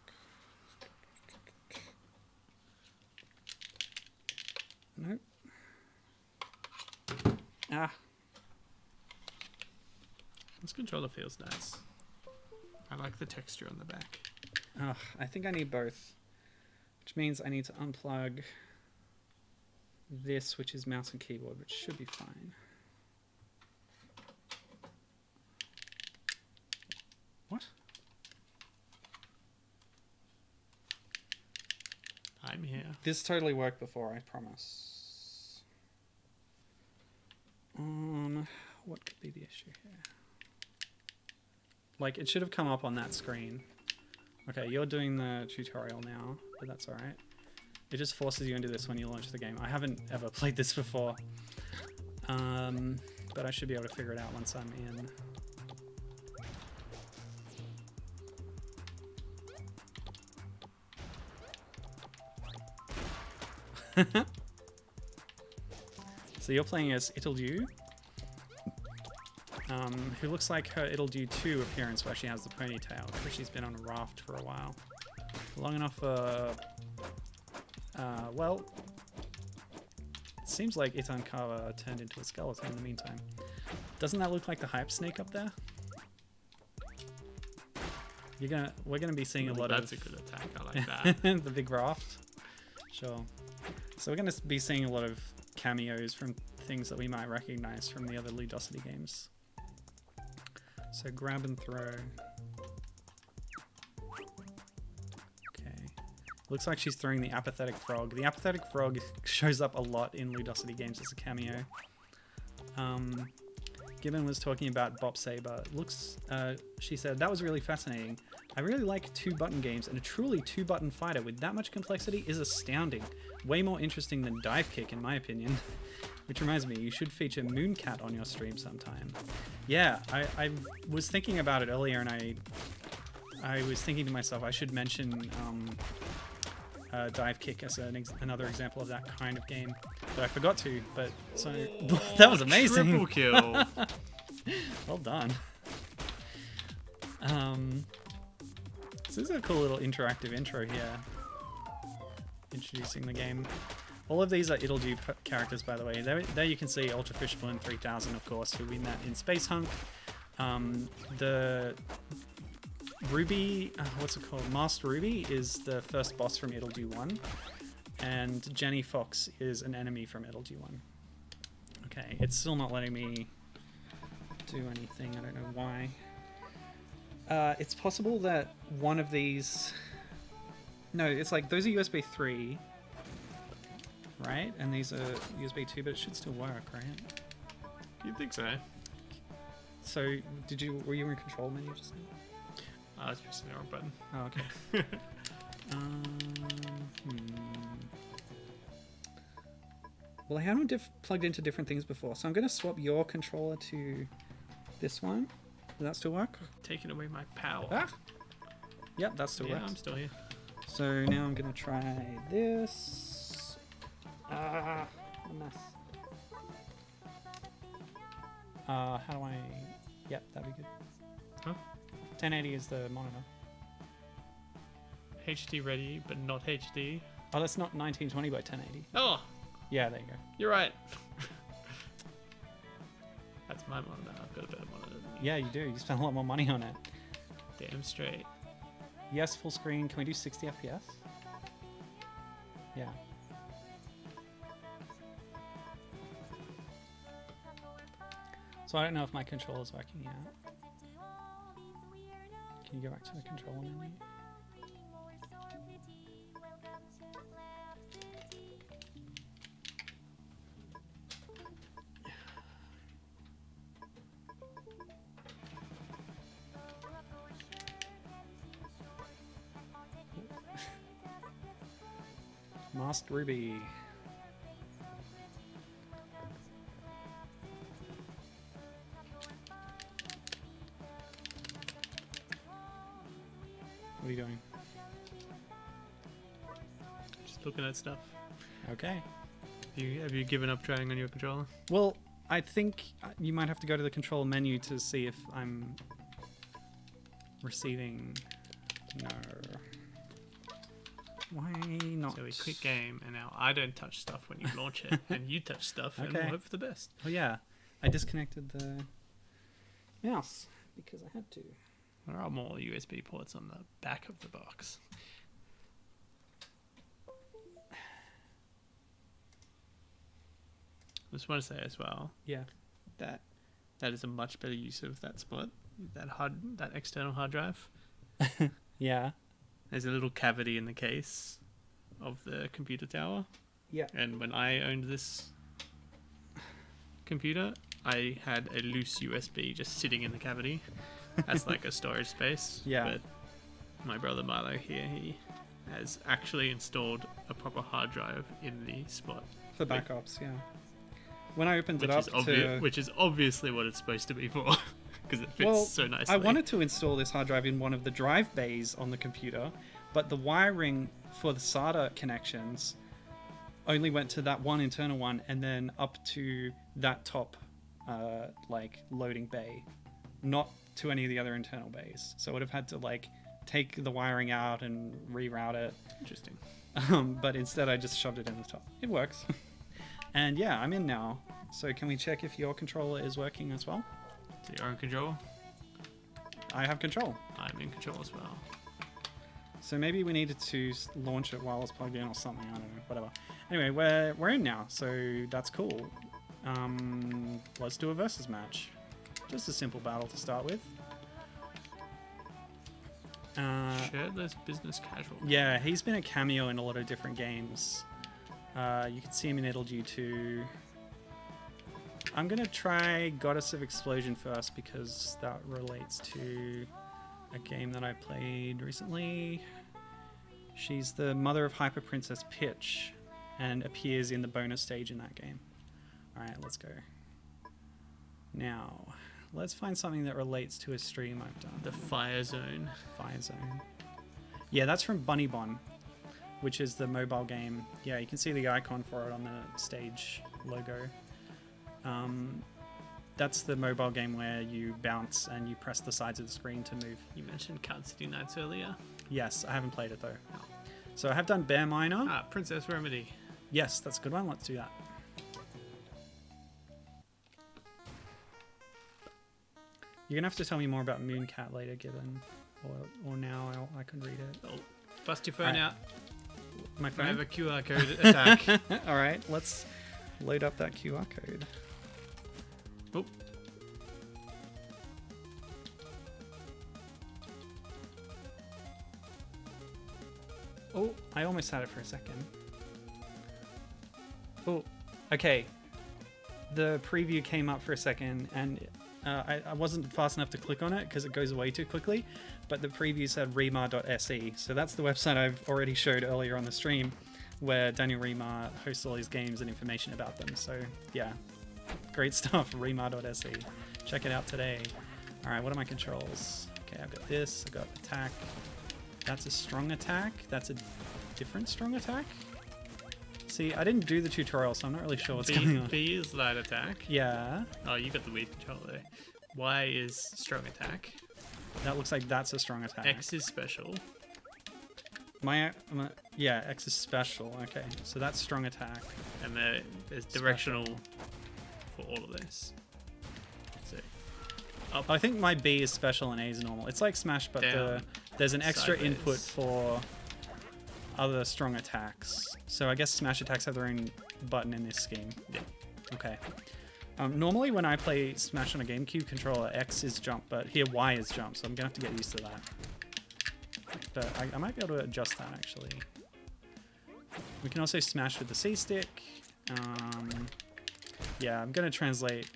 Nope. Ah. This controller feels nice. I like the texture on the back. Ugh, I think I need both, which means I need to unplug this, which is mouse and keyboard, which should be fine. What? I'm here. This totally worked before, I promise. What could be the issue here? Like, it should have come up on that screen. Okay, you're doing the tutorial now, but that's alright. It just forces you into this when you launch the game. I haven't ever played this before. But I should be able to figure it out once I'm in. So you're playing as Itildew, who looks like her Itildew 2 appearance where she has the ponytail, because she's been on a raft for a while. Long enough for... well, it seems like Itankawa turned into a skeleton in the meantime. Doesn't that look like the hype snake up there? We're gonna be seeing a lot That's of... a good attack, I like that. the big raft. Sure. So we're going to be seeing a lot of cameos from things that we might recognize from the other Ludosity games. So grab and throw. Okay. Looks like she's throwing the apathetic frog. The apathetic frog shows up a lot in Ludosity games as a cameo. Gibbon was talking about Bop Saber. She said, that was really fascinating. I really like 2-button games, and a truly 2-button fighter with that much complexity is astounding. Way more interesting than Dive Kick, in my opinion. Which reminds me, you should feature Mooncat on your stream sometime. Yeah, I was thinking about it earlier, and I was thinking to myself, I should mention Dive Kick as another example of that kind of game. But I forgot to, but so that was amazing. Triple kill. Well done. So this is a cool little interactive intro here. Introducing the game. All of these are Idledew characters, by the way. There you can see Ultra Fishbone 3000, of course, who we met in Space Hunk. The Ruby, what's it called? Master Ruby is the first boss from Idledew 1. And Jenny Fox is an enemy from Idledew 1. Okay, it's still not letting me do anything. I don't know why. It's possible that one of these... No, it's like those are USB 3, right? And these are USB 2, but it should still work, right? You'd think so. So, were you in control menu just now? I was pressing the wrong button. Oh, okay. Well, I had them plugged into different things before, so I'm going to swap your controller to this one. Does that still work? Taking away my power. Ah! Yep, that still Yeah, works. I'm still here. So now I'm going to try this. A mess. How do I... Yep, that'd be good. Huh? 1080 is the monitor. HD ready, but not HD. Oh, that's not 1920 by 1080. Oh, Yeah, there you go. you're right. That's my monitor. I've got a better monitor than you. Yeah, you do. You spend a lot more money on it. Damn straight. Yes, full screen. Can we do 60 FPS? Yeah. So I don't know if my controller's working yet. Can you go back to the controller menu? Masked Ruby. What are you doing? Just looking at stuff. Okay. Have you given up trying on your controller? Well, I think you might have to go to the control menu to see if I'm receiving... No. Why not? So we quit game, and now I don't touch stuff when you launch it, and you touch stuff, and Okay. we'll hope for the best. Oh yeah, I disconnected the mouse because I had to. There are more USB ports on the back of the box. I just want to say as well Yeah. that is a much better use of that spot, that external hard drive. Yeah. There's a little cavity in the case of the computer tower. Yeah. And when I owned this computer, I had a loose USB just sitting in the cavity as like a storage space. Yeah. But my brother Milo here, he has actually installed a proper hard drive in the spot. For backups, yeah. When I opened it Which up is, which is obviously what it's supposed to be for. Because it fits so nicely. I wanted to install this hard drive in one of the drive bays on the computer, but the wiring for the SATA connections only went to that one internal one and then up to that top like loading bay, not to any of the other internal bays. So I would have had to like take the wiring out and reroute it. Interesting. But instead I just shoved it in the top. It works. And yeah, I'm in now. So can we check if your controller is working as well? So you're in control? I have control. I'm in control as well. So maybe we needed to launch it while I was plugged in or something. I don't know. Whatever. Anyway, we're in now, so that's cool. Let's do a versus match. Just a simple battle to start with. Shirtless business casual. Yeah, he's been a cameo in a lot of different games. You can see him in Idle 2. I'm going to try Goddess of Explosion first because that relates to a game that I played recently. She's the mother of Hyper Princess Peach and appears in the bonus stage in that game. Alright, let's go. Now, let's find something that relates to a stream I've done. The Fire Zone. Fire Zone. Yeah, that's from Bunny Bon, which is the mobile game. Yeah, you can see the icon for it on the stage logo. That's the mobile game where you bounce and you press the sides of the screen to move. You mentioned Card City Nights earlier. Yes, I haven't played it though. So I have done Bear Miner. Princess Remedy. Yes, that's a good one. Let's do that. You're gonna have to tell me more about Mooncat later, given, or now I can read it. Oh, bust your phone out. My I phone. have a QR code attack. All right, let's load up that QR code. Oh. Oh, I almost had it for a second. Oh, okay. The preview came up for a second, and I wasn't fast enough to click on it because it goes away too quickly, but the preview said remar.se, so that's the website I've already showed earlier on the stream, where Daniel Remar hosts all his games and information about them. So yeah, great stuff. Remar.se. Check it out today. All right, what are my controls? Okay, I've got this. I've got attack. That's a strong attack. That's a different strong attack. See, I didn't do the tutorial, so I'm not really sure what's going on. B is light attack. Yeah, Oh, you got the weird control there. Y is strong attack. that looks like that's a strong attack. X is special. Yeah, X is special. Okay, so that's strong attack. And there's directional for all of this. So, up, I think my B is special and A is normal. It's like Smash, but down, there's an extra sideways. input for other strong attacks. So I guess Smash attacks have their own button in this scheme. Yeah. Okay. Normally when I play Smash on a GameCube controller, X is jump, but here Y is jump, so I'm going to have to get used to that. But I might be able to adjust that, actually. We can also smash with the C-stick. Yeah, I'm going to translate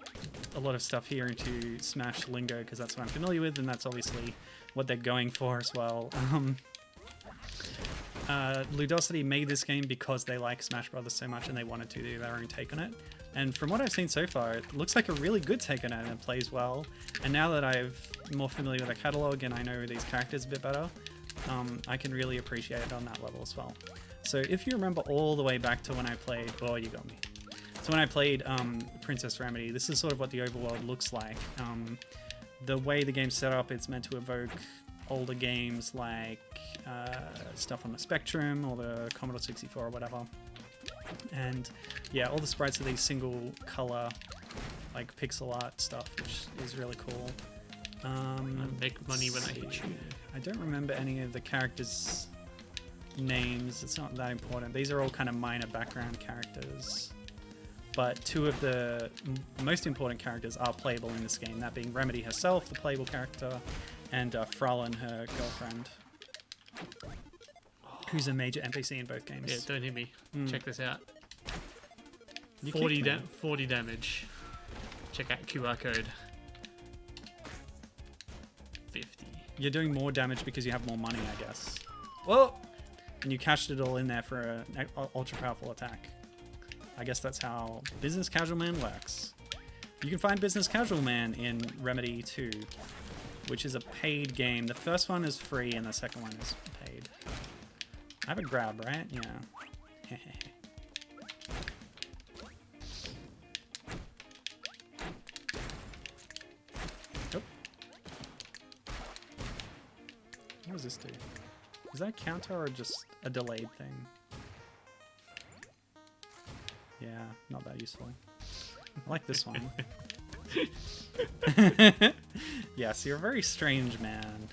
a lot of stuff here into Smash lingo, because that's what I'm familiar with, and that's obviously what they're going for as well. Ludosity made this game because they like Smash Brothers so much and they wanted to do their own take on it. And from what I've seen so far, it looks like a really good take on it and it plays well. And now that I'm more familiar with the catalog and I know these characters a bit better, I can really appreciate it on that level as well. So if you remember all the way back to when I played... Oh, you got me. So when I played Princess Remedy, this is sort of what the overworld looks like. The way the game's set up, it's meant to evoke older games like stuff on the Spectrum or the Commodore 64 or whatever. And yeah, all the sprites are these single color, like pixel art stuff, which is really cool. I make money when I hit you. I don't remember any of the characters' names. It's not that important. These are all kind of minor background characters. But two of the most important characters are playable in this game, that being Remedy herself, the playable character, and Fralin, her girlfriend, who's a major NPC in both games. Yeah, don't hit me. Check this out. You 40, kicked me. 40 damage. Check out QR code. 50. You're doing more damage because you have more money, I guess. Whoa! And you cashed it all in there for an ultra powerful attack. I guess that's how Business Casual Man works. You can find Business Casual Man in Remedy 2, which is a paid game. The first one is free and the second one is paid. I have a grab, right? Yeah. Oh. What does this do? Is that a counter or just a delayed thing? Yeah, not that useful. I like this one. Yes, you're a very strange man.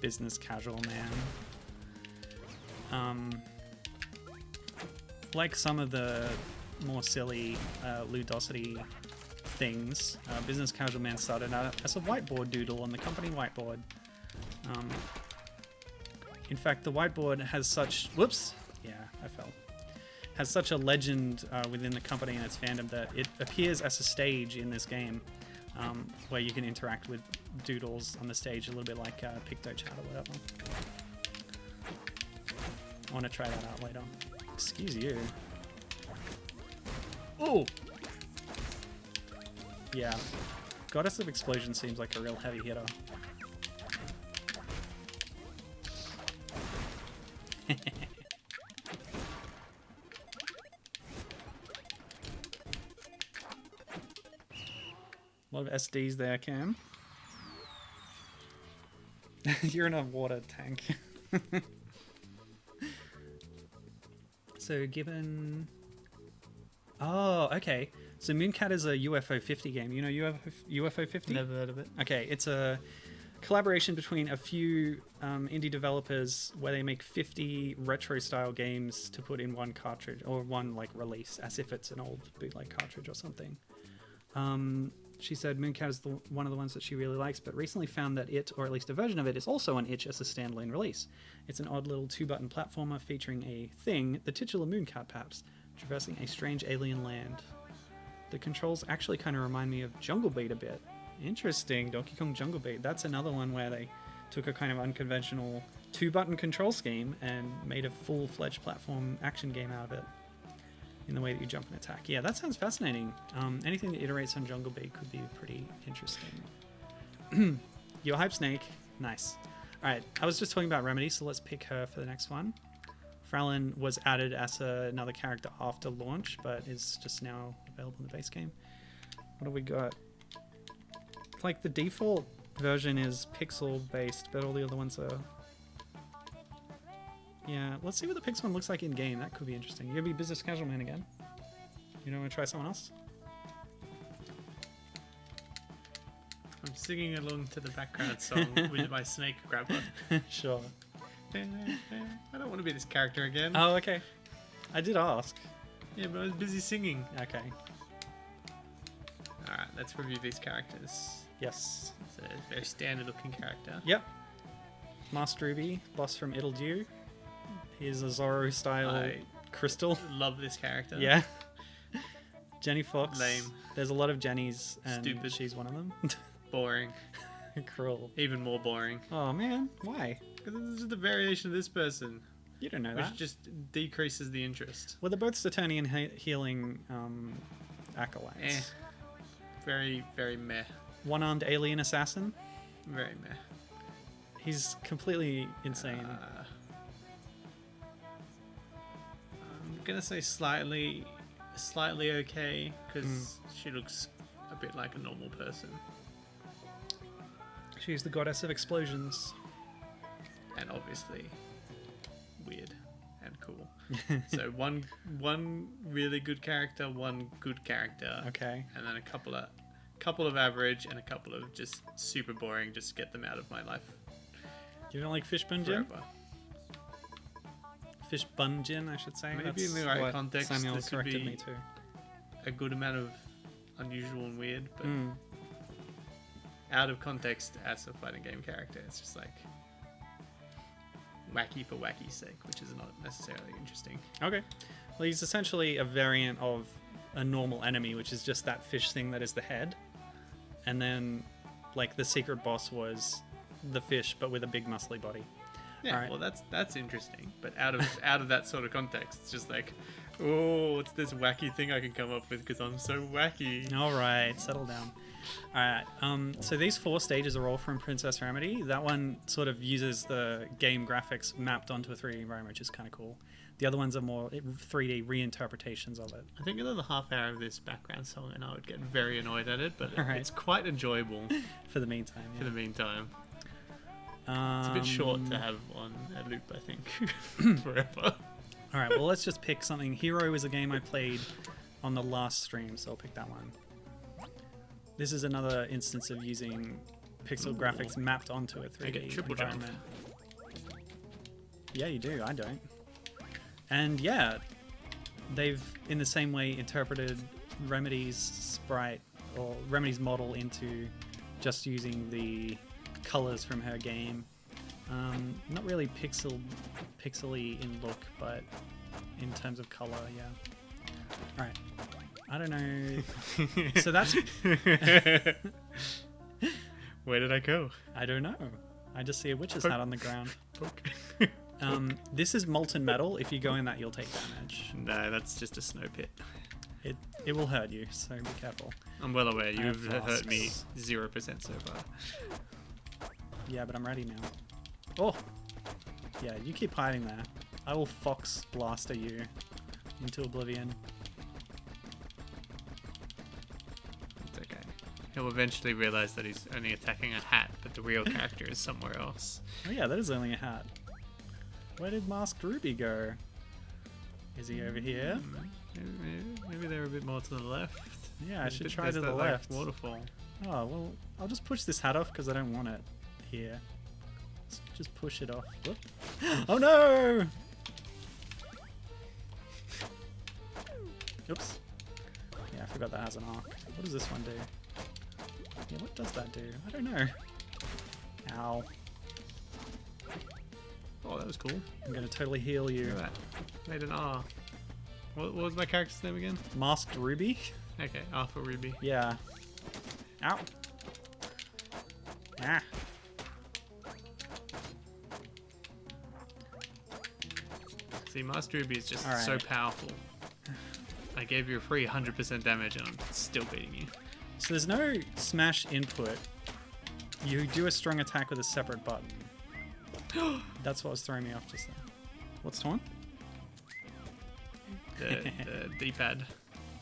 Business Casual Man. like some of the more silly Ludosity things, Business Casual Man started out as a whiteboard doodle on the company whiteboard. In fact, the whiteboard has such... Whoops! Yeah, I fell. Has such a legend within the company and its fandom that it appears as a stage in this game, where you can interact with doodles on the stage, a little bit like PictoChat or whatever. I want to try that out later. Excuse you. Oh! Yeah. Goddess of Explosion seems like a real heavy hitter. A lot of SDs there, Cam. You're in a water tank. So given... Oh, okay. So Mooncat is a UFO 50 game. You know UFO 50? Never heard of it. Okay, it's a collaboration between a few indie developers where they make 50 retro-style games to put in one cartridge, or one like release, as if it's an old bootleg cartridge or something. She said Mooncat is one of the ones that she really likes, but recently found that it, or at least a version of it, is also on itch as a standalone release. It's an odd little 2-button platformer featuring a thing, the titular Mooncat perhaps, traversing a strange alien land. The controls actually kind of remind me of Jungle Beat a bit. Interesting, Donkey Kong Jungle Beat. That's another one where they took a kind of unconventional 2-button control scheme and made a full-fledged platform action game out of it. In the way that you jump and attack. Yeah, that sounds fascinating. Anything that iterates on Jungle Beat could be pretty interesting. Your Hype Snake. Nice. Alright, I was just talking about Remedy, so let's pick her for the next one. Fralin was added as another character after launch, but is just now available in the base game. What have we got? Like, the default version is pixel-based, but all the other ones are... Yeah, let's see what the pixel one looks like in game. That could be interesting. You're gonna be Business Casual Man again. You don't want to try someone else? I'm singing along to the background song with my snake grabber. Sure. I don't want to be this character again. Oh, okay. I did ask. Yeah, but I was busy singing. Okay. Alright, let's review these characters. Yes. It's a very standard looking character. Yep. Master Ruby, boss from Ittledew. He's a Zorro-style I crystal. love this character. Yeah. Jenny Fox. Lame. There's a lot of Jennies, and Stupid. she's one of them. Boring. Cruel. Even more boring. Oh, man. Why? Because this is the variation of this person, You don't know which that. just decreases the interest. Well, they're both Saturnian healing acolytes. Eh. Very, very meh. One-armed alien assassin. Very meh. He's completely insane. I'm gonna say slightly okay, because she looks a bit like a normal person. She's the goddess of explosions. And obviously weird and cool. So one really good character, one good character, Okay. and then a couple of average and a couple of just super boring. Just get them out of my life You don't like Fish Bunjin? forever. Fish Bunjin, I should say. Maybe That's in the right what context, Samuel this could corrected be- me too. A good amount of unusual and weird, but Mm. out of context as a fighting game character, it's just like wacky for wacky's sake, which is not necessarily interesting. Okay. Well, he's essentially a variant of a normal enemy, which is just that fish thing that is the head. And then, like, the secret boss was the fish, but with a big muscly body. Yeah, Alright. well, that's interesting, but out of that sort of context, it's just like, oh, what's this wacky thing I can come up with because I'm so wacky. All right, settle down. All right, so these 4 stages are all from Princess Remedy. That one sort of uses the game graphics mapped onto a 3D environment, which is kind of cool. The other ones are more 3D reinterpretations of it. I think another half hour of this background song and I would get very annoyed at it, but Alright. it's quite enjoyable For the meantime, yeah. for the meantime. It's a bit short to have on a loop, I think, forever. All right, well, let's just pick something. Hero is a game I played on the last stream, so I'll pick that one. This is another instance of using pixel graphics mapped onto a 3D get triple jump. environment. Yeah, you do. I don't. And yeah, they've in the same way interpreted Remedy's sprite or Remedy's model into just using the colors from her game. Not really pixely in look, but in terms of color, yeah. Alright. I don't know. So that's... Where did I go? I don't know. I just see a witch's hat on the ground. Poke. This is molten metal. If you go in that, you'll take damage. No, that's just a snow pit. It will hurt you, so be careful. I'm well aware. have You've hurt me flasks. 0% so far. Yeah, but I'm ready now. Oh! Yeah, you keep hiding there. I will Fox Blaster you into oblivion. It's okay. He'll eventually realize that he's only attacking a hat, but the real character is somewhere else. Oh yeah, that is only a hat. Where did Masked Ruby go? Is he over here? Maybe they're a bit more to the left. Yeah, I should try There's to the that, left. Like, waterfall. Oh, well, I'll just push this hat off because I don't want it here. Let's just push it off. Whoop. Oh no! Oops. Yeah, I forgot that has an arc. What does this one do? Yeah, what does that do? I don't know. Ow. Oh, that was cool. I'm gonna totally heal you. Look at that. Made an R. What was my character's name again? Masked Ruby? Okay, R for Ruby. Yeah. Ow. Ah. See, Master Ruby is just Alright. so powerful. I gave you a free 100% damage and I'm still beating you. So there's no smash input. You do a strong attack with a separate button. That's what was throwing me off just then. What's the one? The D-pad.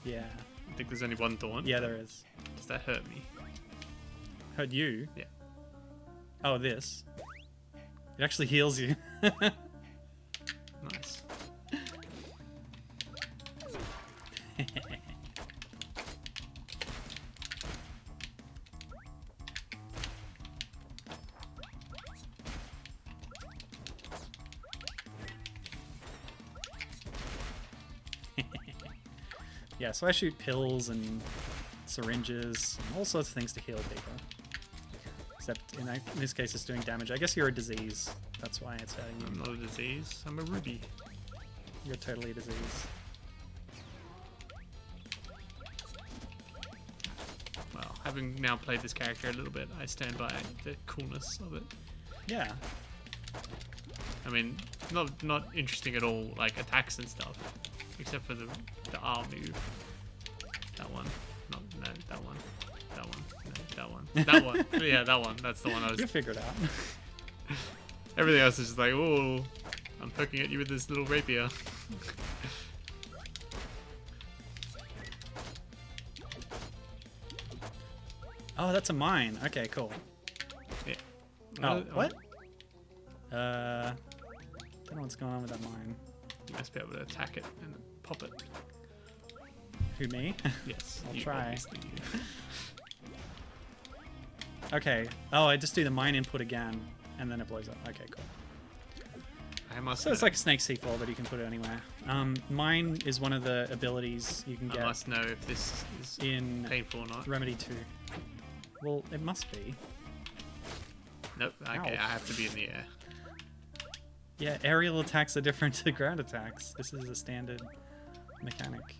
Yeah. I think there's only one thorn. Yeah, there is. Does that hurt me? Hurt you? Yeah. Oh, this. It actually heals you. Nice. Yeah, so I shoot pills and syringes and all sorts of things to heal people. Except in this case it's doing damage. I guess you're a disease. That's why it's hurting I'm you. not a disease. I'm a ruby. You're totally a disease. Well, having now played this character a little bit, I stand by the coolness of it. Yeah. I mean, not interesting at all, like attacks and stuff, except for the R move. That one. No, that one. That one. No, that one. That one. Yeah, that one. That's the one I was. You'll figure it out. Everything else is just like, oh, I'm poking at you with this little rapier. Oh, that's a mine. Okay, cool. Yeah. Oh, what? Don't know what's going on with that mine. You must be able to attack it and pop it. Who, me? Yes. I'll you, try. obviously, you. Okay. Oh, I just do the mine input again, and then it blows up. Okay, cool. I must So it's know. like a Snake C4, but you can put it anywhere. Mine is one of the abilities you can I get must know if this is in painful or not. Remedy 2. Well, it must be. Nope. Okay, Ow. I have to be in the air. Yeah, aerial attacks are different to ground attacks. This is a standard mechanic.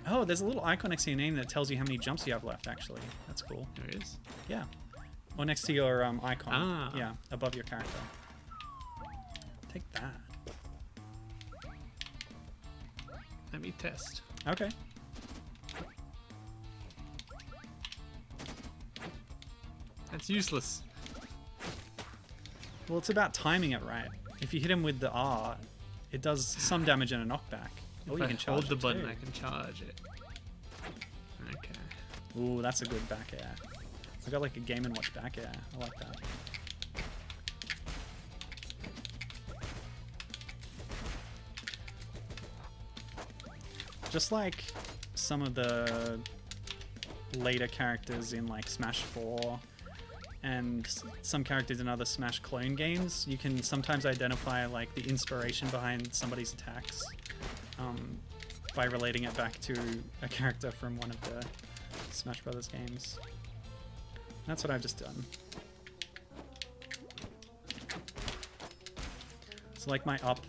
Oh, there's a little icon next to your name that tells you how many jumps you have left, actually. That's cool. There it is. Yeah. Or next to your icon. Ah. Yeah, above your character. Take that. Let me test. Okay. That's useless. Well, it's about timing it right. If you hit him with the R, it does some damage and a knockback. Or If you I can charge hold the it button, too. I can charge it. Okay. Ooh, that's a good back air. I got like a Game & Watch back air. I like that. Just like some of the later characters in like Smash 4, and some characters in other Smash clone games, you can sometimes identify like the inspiration behind somebody's attacks by relating it back to a character from one of the Smash Brothers games. That's what I've just done. So like my up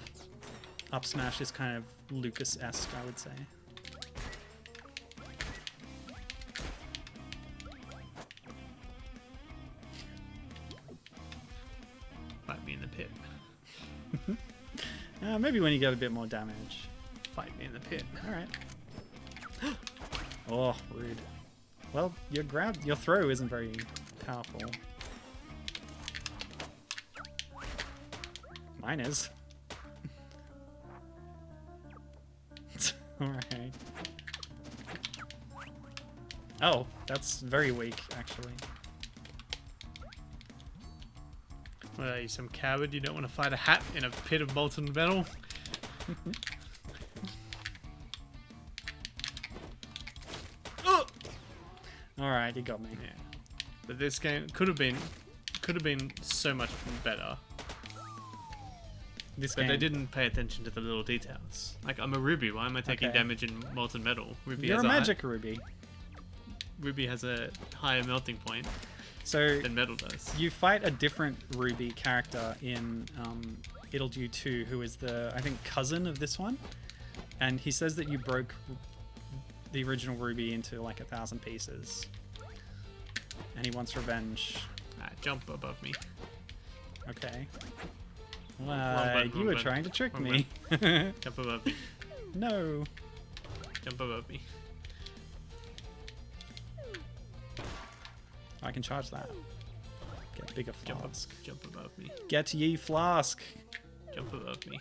smash is kind of Lucas-esque, I would say. Fight me in the pit. Maybe when you get a bit more damage. Fight me in the pit. Alright. Oh, rude. Well, your throw isn't very powerful. Mine is. Alright. Oh, that's very weak, actually. What are you, some coward? You don't want to fight a hat in a pit of molten metal? Alright, you got me. Yeah. But this game could have been so much better. This But game, they didn't pay attention to the little details. Like, I'm a ruby. Why am I taking Okay. damage in molten metal? Ruby you're has a magic ruby. Ruby has a higher melting point So than metal does. you fight a different ruby character in Italdew 2, who is the, I think, cousin of this one. And he says that you broke the original ruby into like 1,000 pieces. And he wants revenge. Jump above me. Okay. Wrong Well, button, you wrong were button, trying to trick wrong me. Jump above me. No. Jump above me. I can charge that. Get bigger flask. Jump above me. Get ye flask. Jump above me.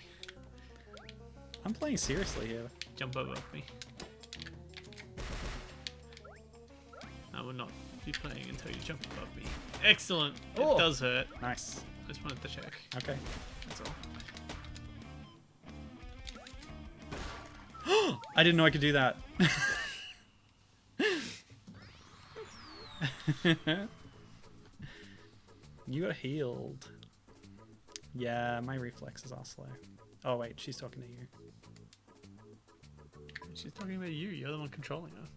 I'm playing seriously here. Jump above me. I will not be playing until you jump above me. Excellent. Oh. It does hurt. Nice. I just wanted to check. Okay. That's all. I didn't know I could do that. You got healed. Yeah, my reflexes are slow. Oh wait, she's talking to you. She's talking about you. You're the one controlling her.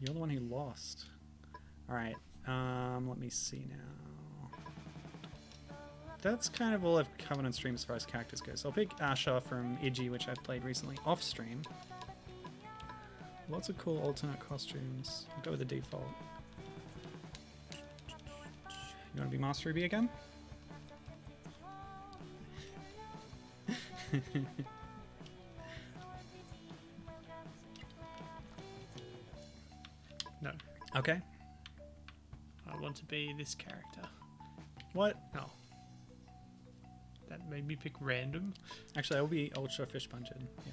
You're the one who lost. Alright, let me see now. That's kind of all I've covered on stream as far as characters go. So I'll pick Asha from Iggy, which I've played recently off stream. Lots of cool alternate costumes. I'll go with the default. You want to be Master Ruby again? No. Okay. I want to be this character. What? No. That made me pick random. Actually, I will be Ultra Fish Punched. Yeah.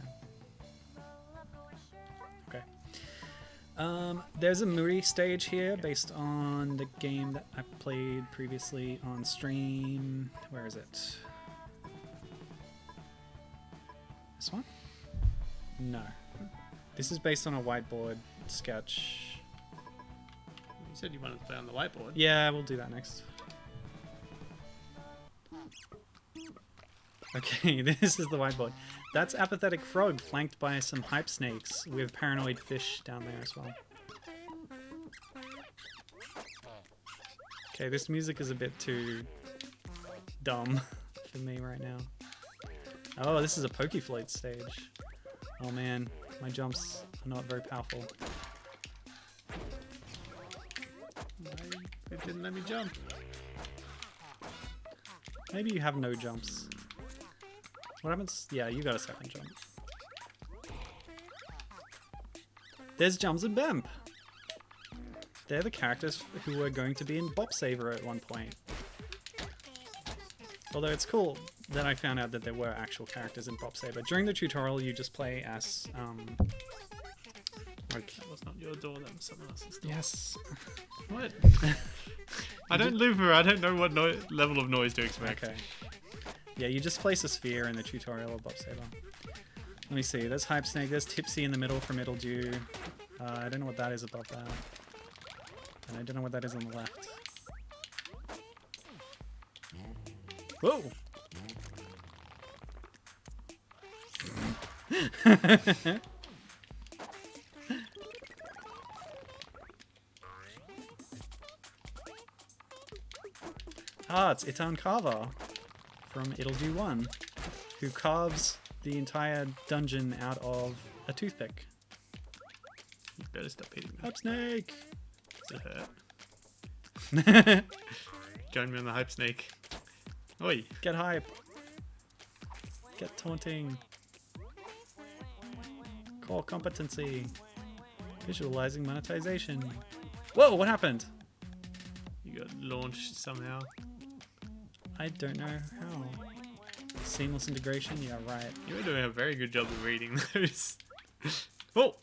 Okay. There's a Muri stage here based on the game that I played previously on stream. Where is it? This one? No. This is based on a whiteboard sketch. You said you wanted to play on the whiteboard. Yeah, we'll do that next. Okay, this is the whiteboard. That's Apathetic Frog, flanked by some hype snakes with paranoid fish down there as well. Okay, this music is a bit too dumb for me right now. Oh, this is a Pokefloat stage. Oh man, my jumps are not very powerful. It didn't let me jump. Maybe you have no jumps. What happens? Yeah, you got a second jump. There's Jumps and Bemp. They're the characters who were going to be in Bop Saber at one point. Although it's cool that I found out that there were actual characters in Bop Saber. During the tutorial, you just play as like, That was not your door, that was someone else's door. yes. What? I don't live here, I don't know what level of noise to expect. Okay. Yeah, you just place a sphere in the tutorial of Bop Saber. Let me see. There's Hype Snake. There's Tipsy in the middle from Italdew. I don't know what that is above that. And I don't know what that is on the left. Whoa! Ah, it's Itan Carver from It'll Do One, who carves the entire dungeon out of a toothpick. You better stop hitting me. Hype Snake! Does it hurt? Join me on the hype snake. Oi! Get hype! Get taunting! Core competency! Visualizing monetization! Whoa, what happened? You got launched somehow. I don't know how. Seamless integration? Yeah, right. You were doing a very good job of reading those. Oh!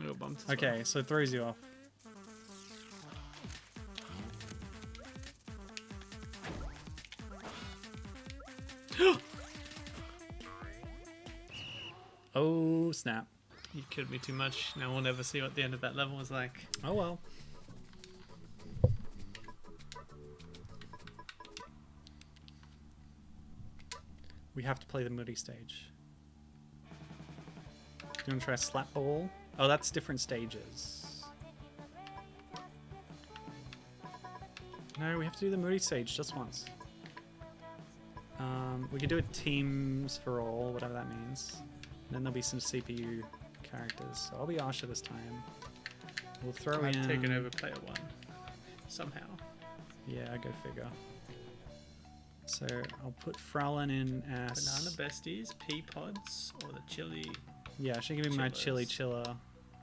I got bumped as Okay, so it throws you off. Oh, snap. You killed me too much. Now we'll never see what the end of that level was like. Oh well. We have to play the Moody stage. You want to try Slap Ball? Oh, that's different stages. No, we have to do the Moody stage just once. We can do it teams for all, whatever that means. And then there'll be some CPU characters. So I'll be Asha this time. We'll throw in... I've taken over player one. Somehow. Yeah, go figure. So I'll put Fraulein in as... Banana besties, pea pods, or the chili. Yeah, she can be my chili Chillers. chiller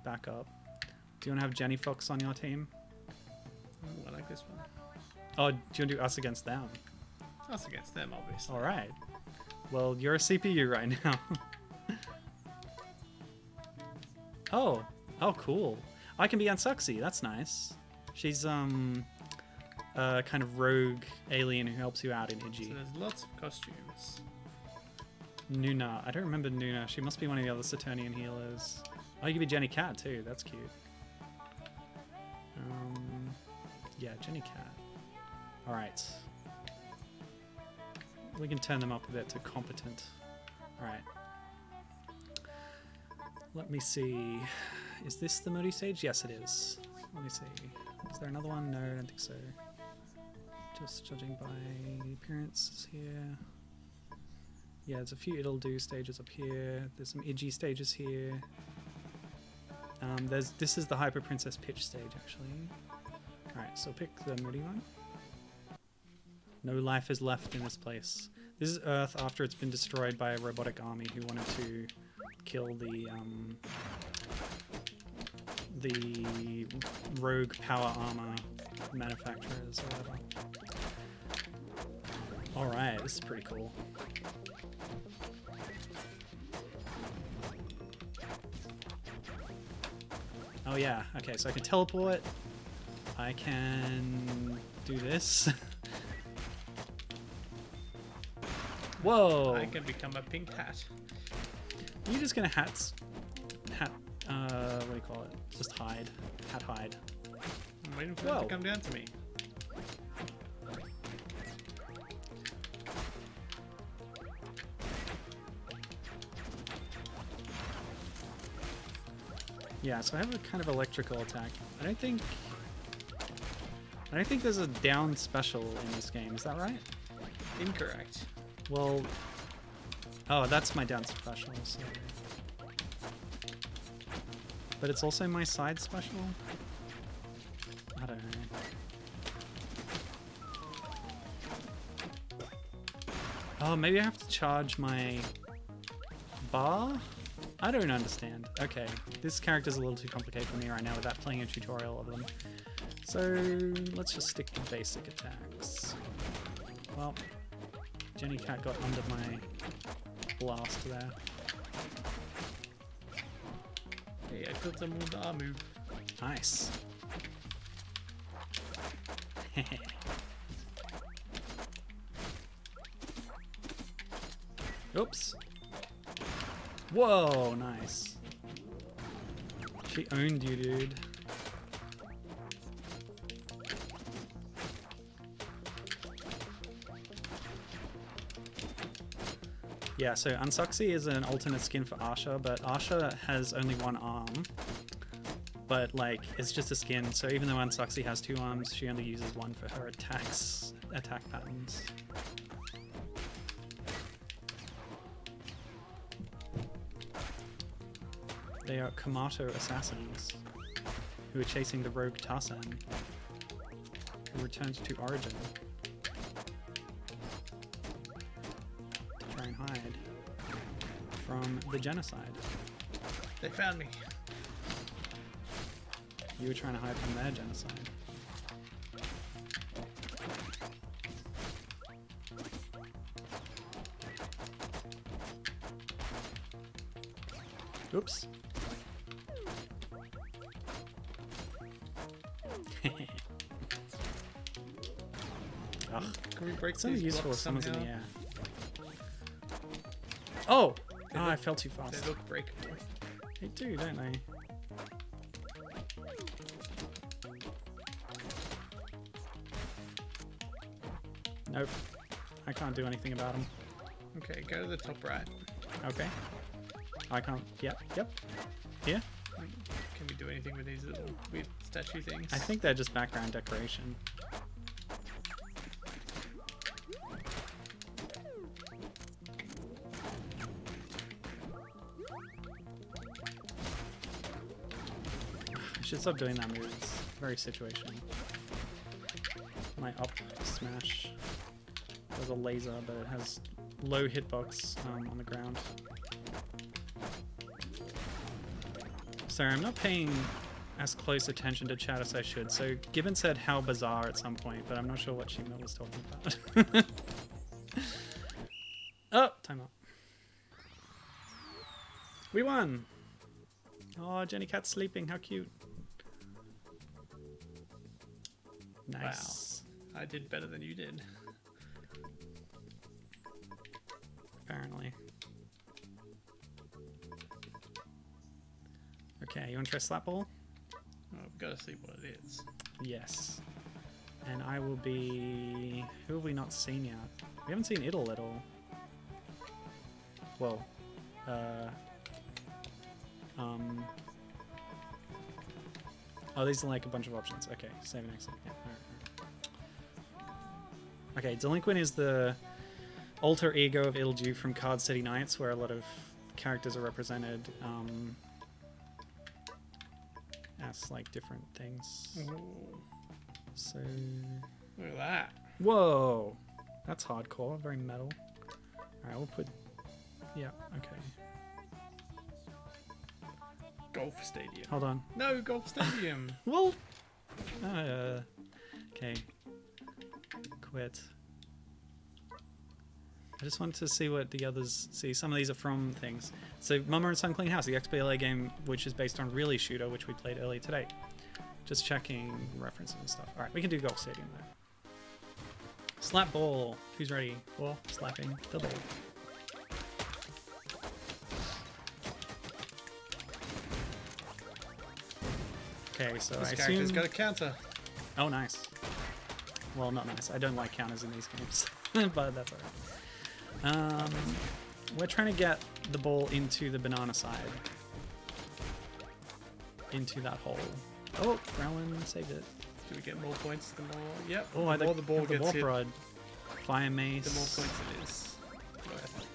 backup. Do you want to have Jenny Fox on your team? Oh, I like this one. Oh, do you want to do us against them? Us against them, obviously. Alright. Well, you're a CPU right now. Oh. Oh, cool. I can be Ansuxy. That's nice. She's, a kind of rogue alien who helps you out in So Iji. there's lots of costumes. Nuna. I don't remember Nuna. She must be one of the other Saturnian healers. Oh, you can be Jenny Cat too. That's cute. Yeah, Jenny Cat. Alright. We can turn them up a bit to competent. Alright. Let me see. Is this the Moody stage? Yes, it is. Let me see. Is there another one? No, I don't think so. Just judging by the appearances here. Yeah, there's a few It'll Do stages up here. There's some Iji stages here. This is the Hyper Princess Pitch stage, actually. Alright, so pick the Moody one. No life is left in this place. This is Earth after it's been destroyed by a robotic army who wanted to kill the rogue power armor manufacturers or whatever. Alright, this is pretty cool. Oh yeah, okay, so I can teleport. I can do this. Whoa! I can become a pink hat. You're just gonna what do you call it? Just hide. Hat hide. I'm waiting for them to come down to me. Yeah, so I have a kind of electrical attack. I don't think there's a down special in this game, is that right? Incorrect. Well, oh, that's my down special, so... But it's also my side special? I don't know. Oh, maybe I have to charge my bar? I don't understand. Okay, this character's a little too complicated for me right now without playing a tutorial of them. So, let's just stick to basic attacks. Well, Jenny Cat got under my blast there. Hey, I killed someone with the R move. Nice. Oops. Whoa, nice. She owned you, dude. Yeah, so Unsoxy is an alternate skin for Asha, but Asha has only one arm. But, like, it's just a skin, so even though Unsoxy has 2 arms, she only uses one for her attack patterns. They are Komato assassins who are chasing the rogue Tarsan, who returns to Origin to try and hide from the genocide. They found me. You were trying to hide from their genocide. Oops. Ugh. Can we break It's only these useful if blocks someone's in somehow? the air. Oh! They Ah, look- I fell too fast. They look breakable. They do, don't they? Nope. I can't do anything about them. Okay, go to the top right. Okay. I can't. Yep. Here? Can we do anything with these little weird statue things? I think they're just background decoration. I should stop doing that move. It's very situational. My up smash does a laser, but it has low hitbox on the ground. Sorry, I'm not paying as close attention to chat as I should. So Gibbon said how bizarre at some point, but I'm not sure what Shimno was talking about. Oh, time out. We won! Oh, Jenny Cat's sleeping. How cute. Nice. Wow. I did better than you did. Apparently. Okay, you want to try slap ball? Oh, we've got to see what it is. Yes. And I will be... Who have we not seen yet? We haven't seen Idle at all. Well, oh, these are like a bunch of options. Okay, save and exit. Yeah, alright. Okay, Delinquent is the alter ego of Ilju from Card City Knights, where a lot of characters are represented as like different things. Ooh, So, look at that. whoa, that's hardcore, very metal. All right, we'll put. Yeah, okay. Golf stadium. Hold on. No, golf stadium. Well, okay. Quit. I just wanted to see what the others see. Some of these are from things. So, Mama and Son Clean House, the XBLA game, which is based on Really Shooter, which we played earlier today. Just checking references and stuff. All right, we can do Golf Stadium though. Slap ball. Who's ready for slapping the ball? Okay, so This I character's assume... got a counter. Oh, nice. Well, not nice. I don't like counters in these games, but that's alright. We're trying to get the ball into the banana side. Into that hole. Oh, Rowan saved it. Do we get more points the more? Yep. Oh, the more the ball the gets warp hit, rod. Fire mace. the more points it is. Worth.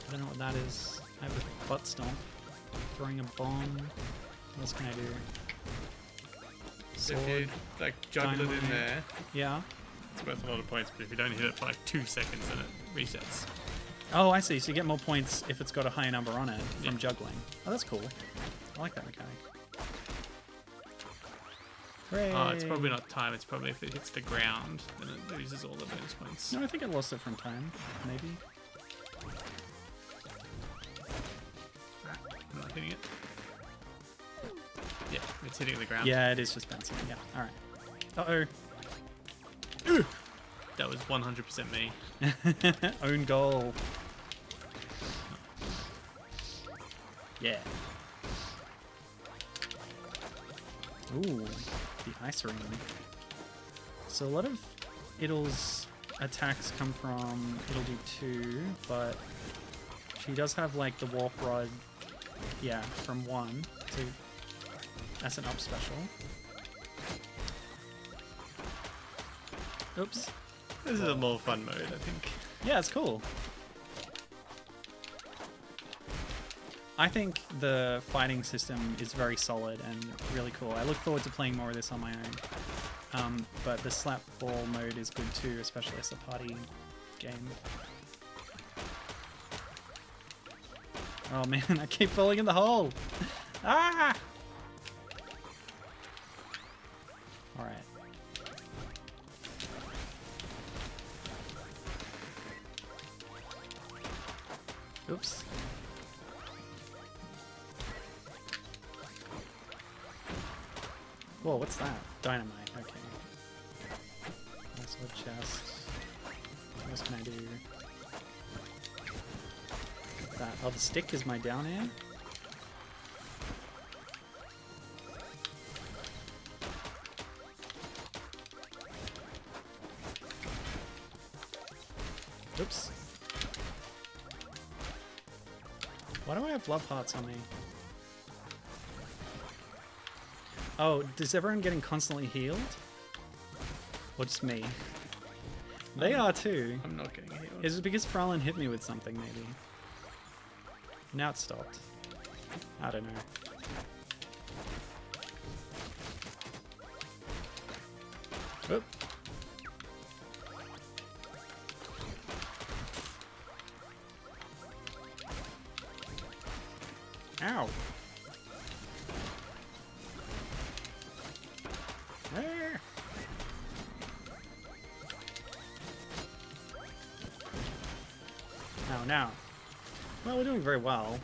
I don't know what that is. I have a butt stomp. Throwing a bomb. What else can I do? So if you like juggle it in dynamite. there, Yeah. it's worth a lot of points. But if you don't hit it for like 2 seconds, then it resets. Oh, I see. So you get more points if it's got a higher number on it from Yeah. juggling. Oh, that's cool. I like that mechanic. Hooray. Oh, it's probably not time. It's probably if it hits the ground, then it loses all the bonus points. No, I think I lost it from time. Maybe. I'm not hitting it. Yeah, it's hitting the ground. Yeah, it is just bouncing. Yeah. All right. Uh-oh. That was 100% me. Own goal. Yeah. Ooh, the ice ring. So a lot of Idle's attacks come from it'll do 2, but she does have like the warp rod, yeah, from 1 to that's an up special. Oops. This is a more fun mode, I think. Yeah, it's cool. I think the fighting system is very solid and really cool. I look forward to playing more of this on my own. But the slap ball mode is good too, especially as a party game. Oh man, I keep falling in the hole! Ah! Alright. Oops. Whoa, what's that? Dynamite, okay. Nice wood chest. What else can I do? That. Oh, the stick is my down air? Oops. Why do I have love hearts on me? Oh, is everyone getting constantly healed? Or just me? They are too. I'm not getting healed. Is it because Frolin hit me with something, maybe? Now it's stopped. I don't know. Oop. Ow. There. Now. Well, we're doing very well.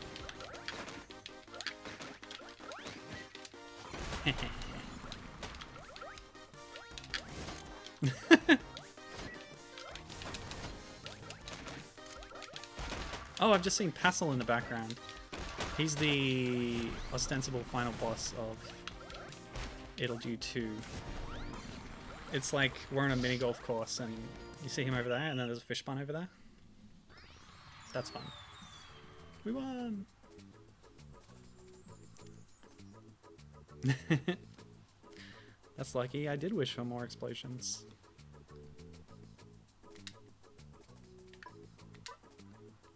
Oh, I've just seen Passel in the background. He's the ostensible final boss of It'll Do 2. It's like we're on a mini golf course and you see him over there and then there's a fish pond over there. That's fun. We won! That's lucky. I did wish for more explosions.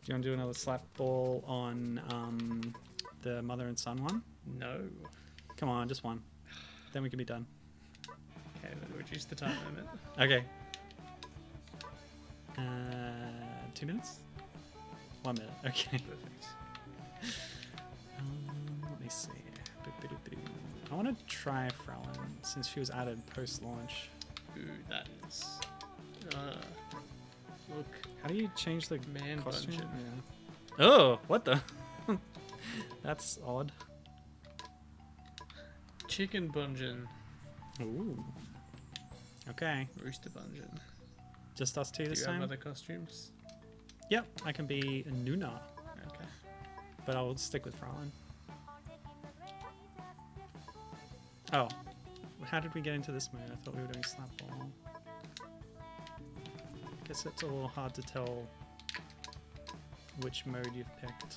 Do you want to do another slap ball on the mother and son one? No. Come on, just one. Then we can be done. Okay, then reduce the time limit. Okay. 2 minutes? 1 minute. Okay. Perfect. Let me see. I want to try Frelin since she was added post-launch. Ooh, that is... look. How do you change the Man costume? bungeon. Yeah. Oh, what the? That's odd. Chicken bungeon. Ooh. Okay. Rooster bungeon. Just us two Do this you time? have other costumes? Yep, I can be Nuna, Okay. but I'll stick with Frolin. Oh. How did we get into this mode? I thought we were doing slap ball. Guess it's a little hard to tell which mode you've picked.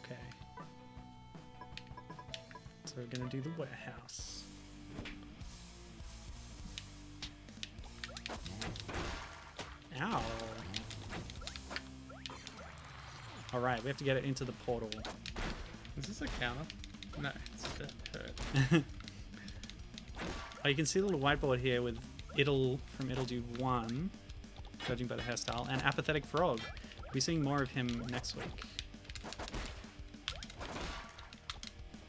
Okay. So we're gonna do the warehouse. Ow. Alright, we have to get it into the portal. Is this a counter? No, it's just a hurt. Oh, you can see the little whiteboard here with It'll from It'll Do 1, judging by the hairstyle, and Apathetic Frog. We'll be seeing more of him next week.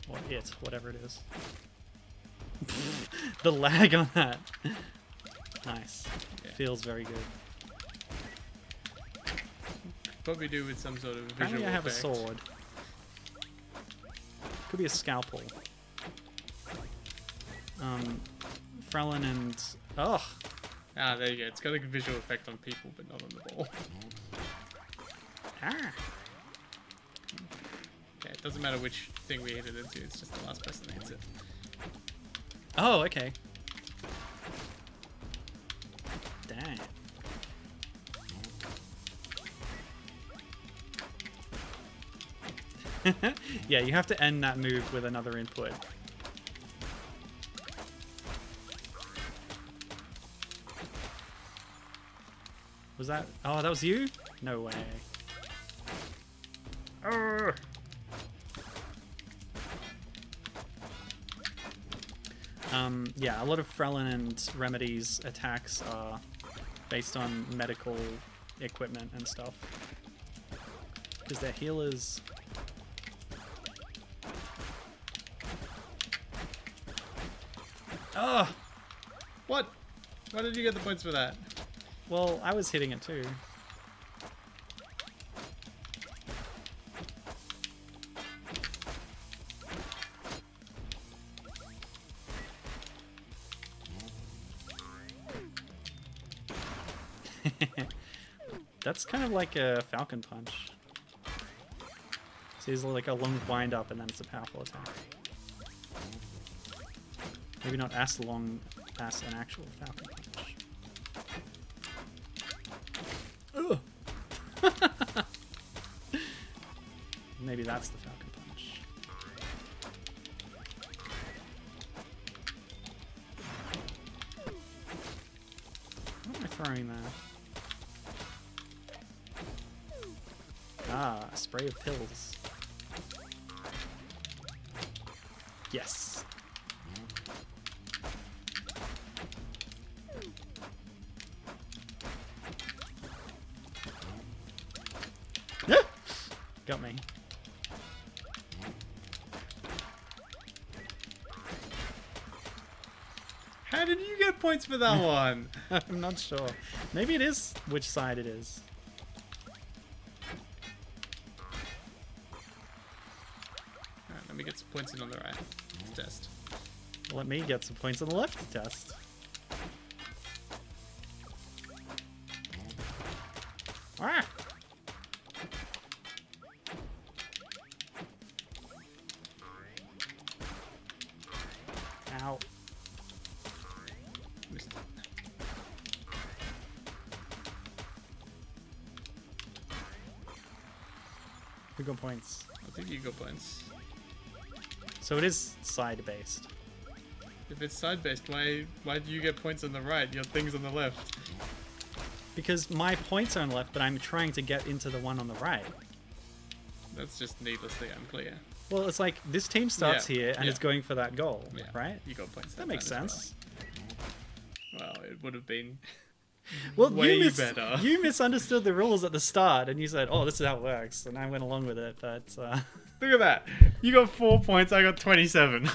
Or it, whatever it is. The lag on that. Nice. Yeah. Feels very good. Probably do with some sort of visual Apparently I have effect. a sword. Could be a scalpel. Frelin and... Ugh! Ah, there you go. It's got a visual effect on people, but not on the ball. Ah! Yeah, it doesn't matter which thing we hit it into. It's just the last person that hits it. Oh, okay. Alright. Yeah, you have to end that move with another input. Was that... Oh, that was you? No way. Arrgh. Yeah, a lot of Frelin and Remedy's attacks are based on medical equipment and stuff. Because they're healers. Oh! What? Why did you get the points for that? Well, I was hitting it too. That's kind of like a Falcon Punch. So he's like a long wind up and then it's a powerful attack. Maybe not as long as an actual Falcon Punch. Ugh. Maybe that's the Falcon Punch. What am I throwing there? Ah, a spray of pills. Yes. Got me. How did you get points for that one? I'm not sure. Maybe it is which side it is. Alright, let me get some points in on the right. Let's test. Let me get some points on the left to test. Ah! Ow. Missed it. Who got points? I think you got points. So it is side-based. If it's side-based, why do you get points on the right? Your thing's on the left. Because my points are on the left, but I'm trying to get into the one on the right. That's just needlessly unclear. Well, it's like this team starts Yeah, here and yeah. is going for that goal, Yeah, right? You got points. That makes time as sense. Well, it would have been Well, way better. You misunderstood the rules at the start, and you said, "Oh, this is how it works," and I went along with it. But Look at that. You got 4 points. I got 27.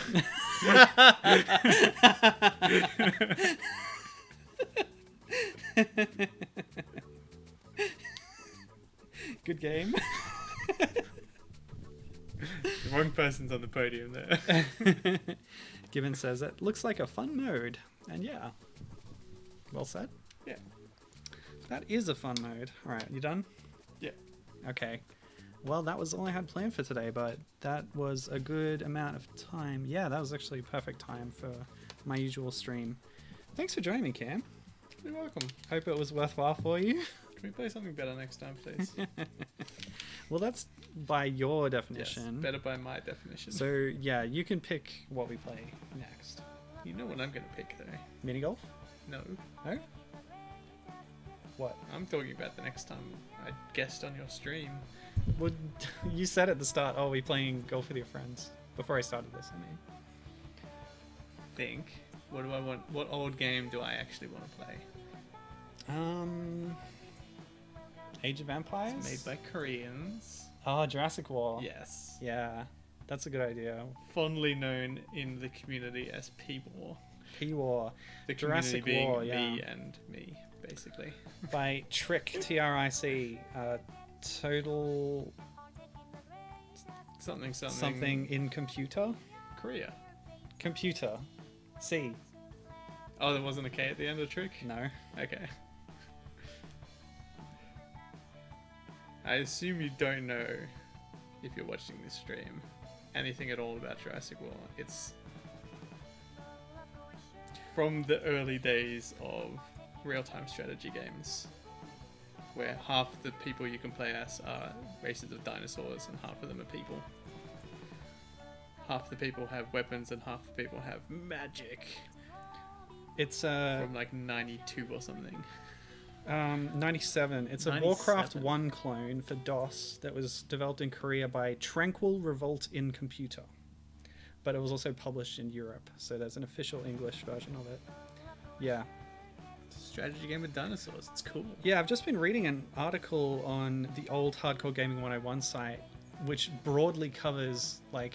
good game. The wrong person's on the podium there. Given says it looks like a fun mode, and yeah, well said. Yeah. That is a fun mode. All right, you done? Yeah. Okay. Well, that was all I had planned for today, but that was a good amount of time. Yeah, that was actually perfect time for my usual stream. Thanks for joining me, Cam. You're welcome. Hope it was worthwhile for you. Can we play something better next time, please? Well, that's by your Yes, definition. better by my definition. So, yeah, you can pick what we play next. You know what I'm going to pick, though. Mini golf? No. No? What? I'm talking about the next time I guest on your stream. Well, you said at the start, oh, we playing golf with your friends. Before I started this, I mean. Think. What do I want? What old game do I actually want to play? Age of Empires? It's made by Koreans. Oh, Jurassic World. Yes. Yeah, that's a good idea. Fondly known in the community as P-War. P-War. The Jurassic community being War, yeah. me and me, basically. By Trick, T-R-I-C. Total... Something in computer? Korea. Computer. C. Oh, there wasn't a K at the end of Trick? No. Okay. I assume you don't know, if you're watching this stream, anything at all about Jurassic World. It's from the early days of real-time strategy games where half the people you can play as are races of dinosaurs and half of them are people. Half the people have weapons and half the people have magic. It's From like 92 or something. 97. It's a 97. Warcraft 1 clone for DOS that was developed in Korea by Tranquil Revolt in Computer. But it was also published in Europe, so there's an official English version of it. Yeah. It's a strategy game with dinosaurs. It's cool. Yeah, I've just been reading an article on the old Hardcore Gaming 101 site, which broadly covers like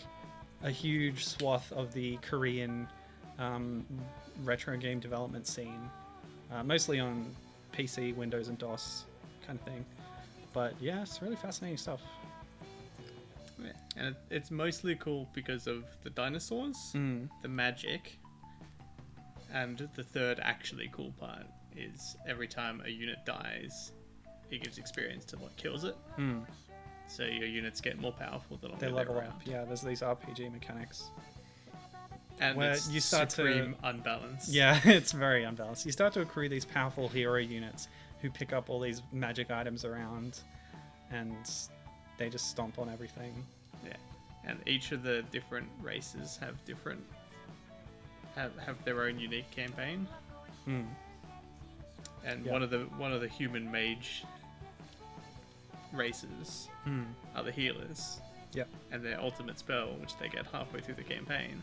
a huge swath of the Korean retro game development scene, mostly on PC, Windows, and DOS kind of thing. But yeah, it's really fascinating stuff. Yeah. And it's mostly cool because of the dinosaurs, the magic, and the third actually cool part is every time a unit dies, it gives experience to what kills it. So your units get more powerful the longer They level they're up. around. Yeah, there's these RPG mechanics. And Where it's you start to- supreme unbalance. Yeah, it's very unbalanced. You start to accrue these powerful hero units who pick up all these magic items around, and they just stomp on everything. Yeah. And each of the different races have different have their own unique campaign. And Yeah. one of the human mage races are the healers. Yep. And their ultimate spell, which they get halfway through the campaign,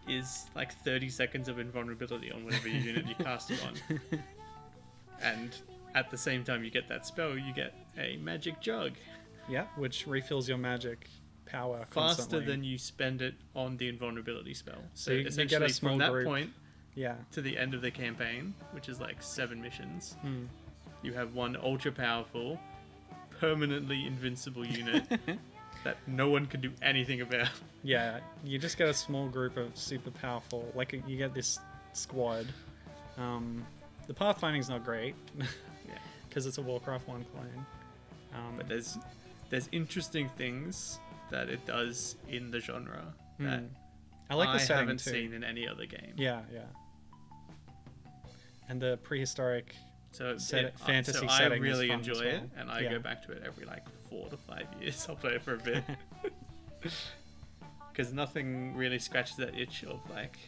is like 30 seconds of invulnerability on whatever unit you cast it on. And at the same time you get that spell, you get a magic jug. Yeah, which refills your magic power Faster constantly. than you spend it on the invulnerability spell. So you get a essentially small from that group. point Yeah. to the end of the campaign, which is like 7 missions, you have one ultra powerful, permanently invincible unit that no one can do anything about. Yeah, you just get a small group of super powerful, like you get this squad. The pathfinding's not great, because it's a Warcraft 1 clone. But there's interesting things that it does in the genre that I like the setting haven't too. seen in any other game. Yeah. And the prehistoric So fantasy so I setting is really fun as enjoy well. it, and I Yeah. go back to it every like 4 to 5 years. I'll play it for a bit because nothing really scratches that itch of like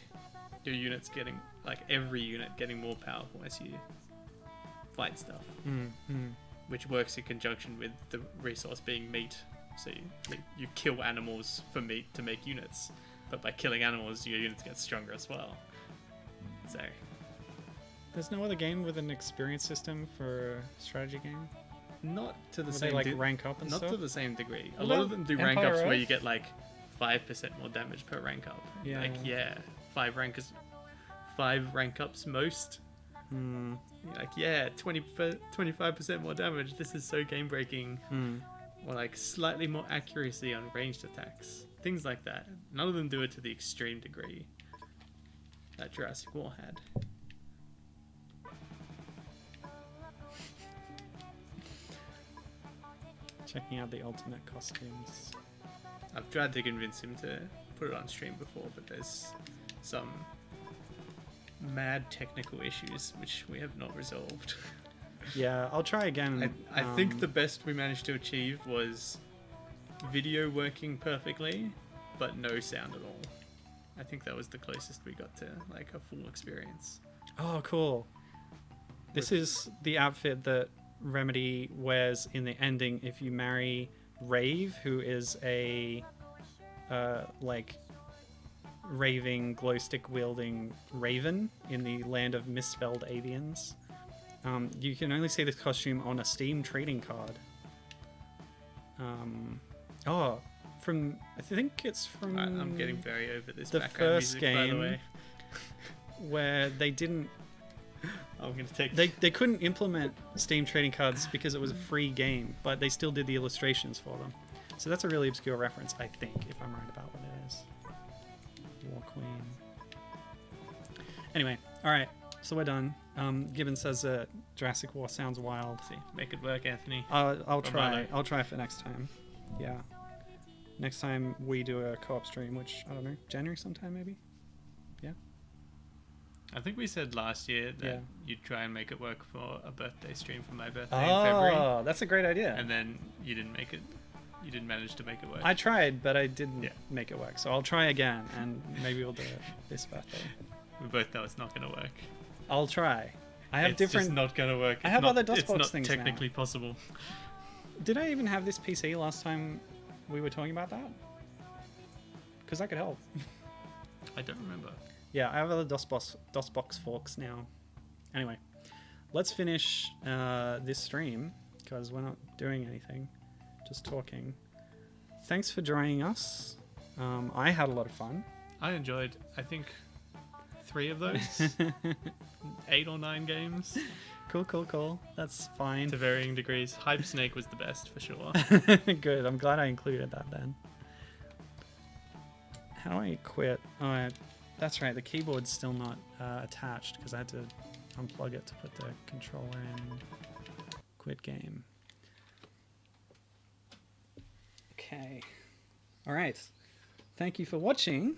your units getting like every unit getting more powerful as you fight stuff, which works in conjunction with the resource being meat. So you kill animals for meat to make units, but by killing animals, your units get stronger as well. So. There's no other game with an experience system for a strategy game? Not to the Where same they like rank up and not stuff? to the same degree. A What lot about of them do rank Empire ups where Earth? you get like 5% more damage per rank up. Yeah. Like 5 rank ups most. You're like 25% more damage. This is so game breaking. Or like slightly more accuracy on ranged attacks. Things like that. None of them do it to the extreme degree that Jurassic World had. Checking out the ultimate costumes. I've tried to convince him to put it on stream before, but there's some mad technical issues which we have not resolved. Yeah, I'll try again. I think the best we managed to achieve was video working perfectly, but no sound at all. I think that was the closest we got to like a full experience. Oh, cool. This is the outfit that Remedy wears in the ending if you marry Rave, who is a like raving glow stick wielding raven in the land of misspelled avians. You can only see this costume on a Steam trading card. From I think it's from I'm getting very over this the background first music, by the game. way. Where they didn't I'm gonna take they couldn't implement Steam trading cards because it was a free game, but they still did the illustrations for them. So that's a really obscure reference, I think, if I'm right about what it is. War Queen. Anyway, all right, so we're done. Gibbon says that Jurassic War sounds wild. See, make it work, Anthony. I'll try. Romano. I'll try for next time. Yeah. Next time we do a co-op stream, which I don't know, January sometime maybe. Yeah. I think we said last year that Yeah. you'd try and make it work for a birthday stream for my birthday in February, Oh, that's a great idea. and then you didn't make it. You didn't manage to make it work. I tried, but I didn't Yeah. make it work. So I'll try again, and maybe we'll do it this birthday. We both know it's not going to work. I'll try. I have It's different. just not going to work. I It's have not, other DOSBox It's not things now. technically possible. Did I even have this PC last time we were talking about that? Because that could help. I don't remember. Yeah, I have other DOSBox forks now. Anyway, let's finish this stream because we're not doing anything, just talking. Thanks for joining us. I had a lot of fun. I enjoyed, I think, 3 of those. 8 or 9 games Cool. That's fine. to varying degrees. Hype Snake was the best for sure. Good. I'm glad I included that then. How do I quit? Oh, that's right. The keyboard's still not attached because I had to unplug it to put the controller in. Quit game. Okay. All right. Thank you for watching.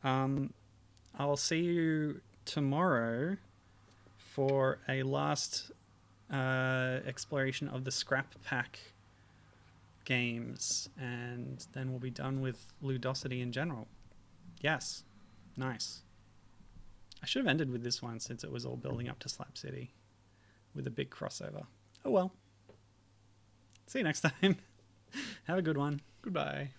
I'll see you tomorrow for a last exploration of the scrap pack games, and then we'll be done with Ludosity in general. Yes. Nice. I should have ended with this one since it was all building up to Slap City with a big crossover. Oh well. See you next time. Have a good one. Goodbye.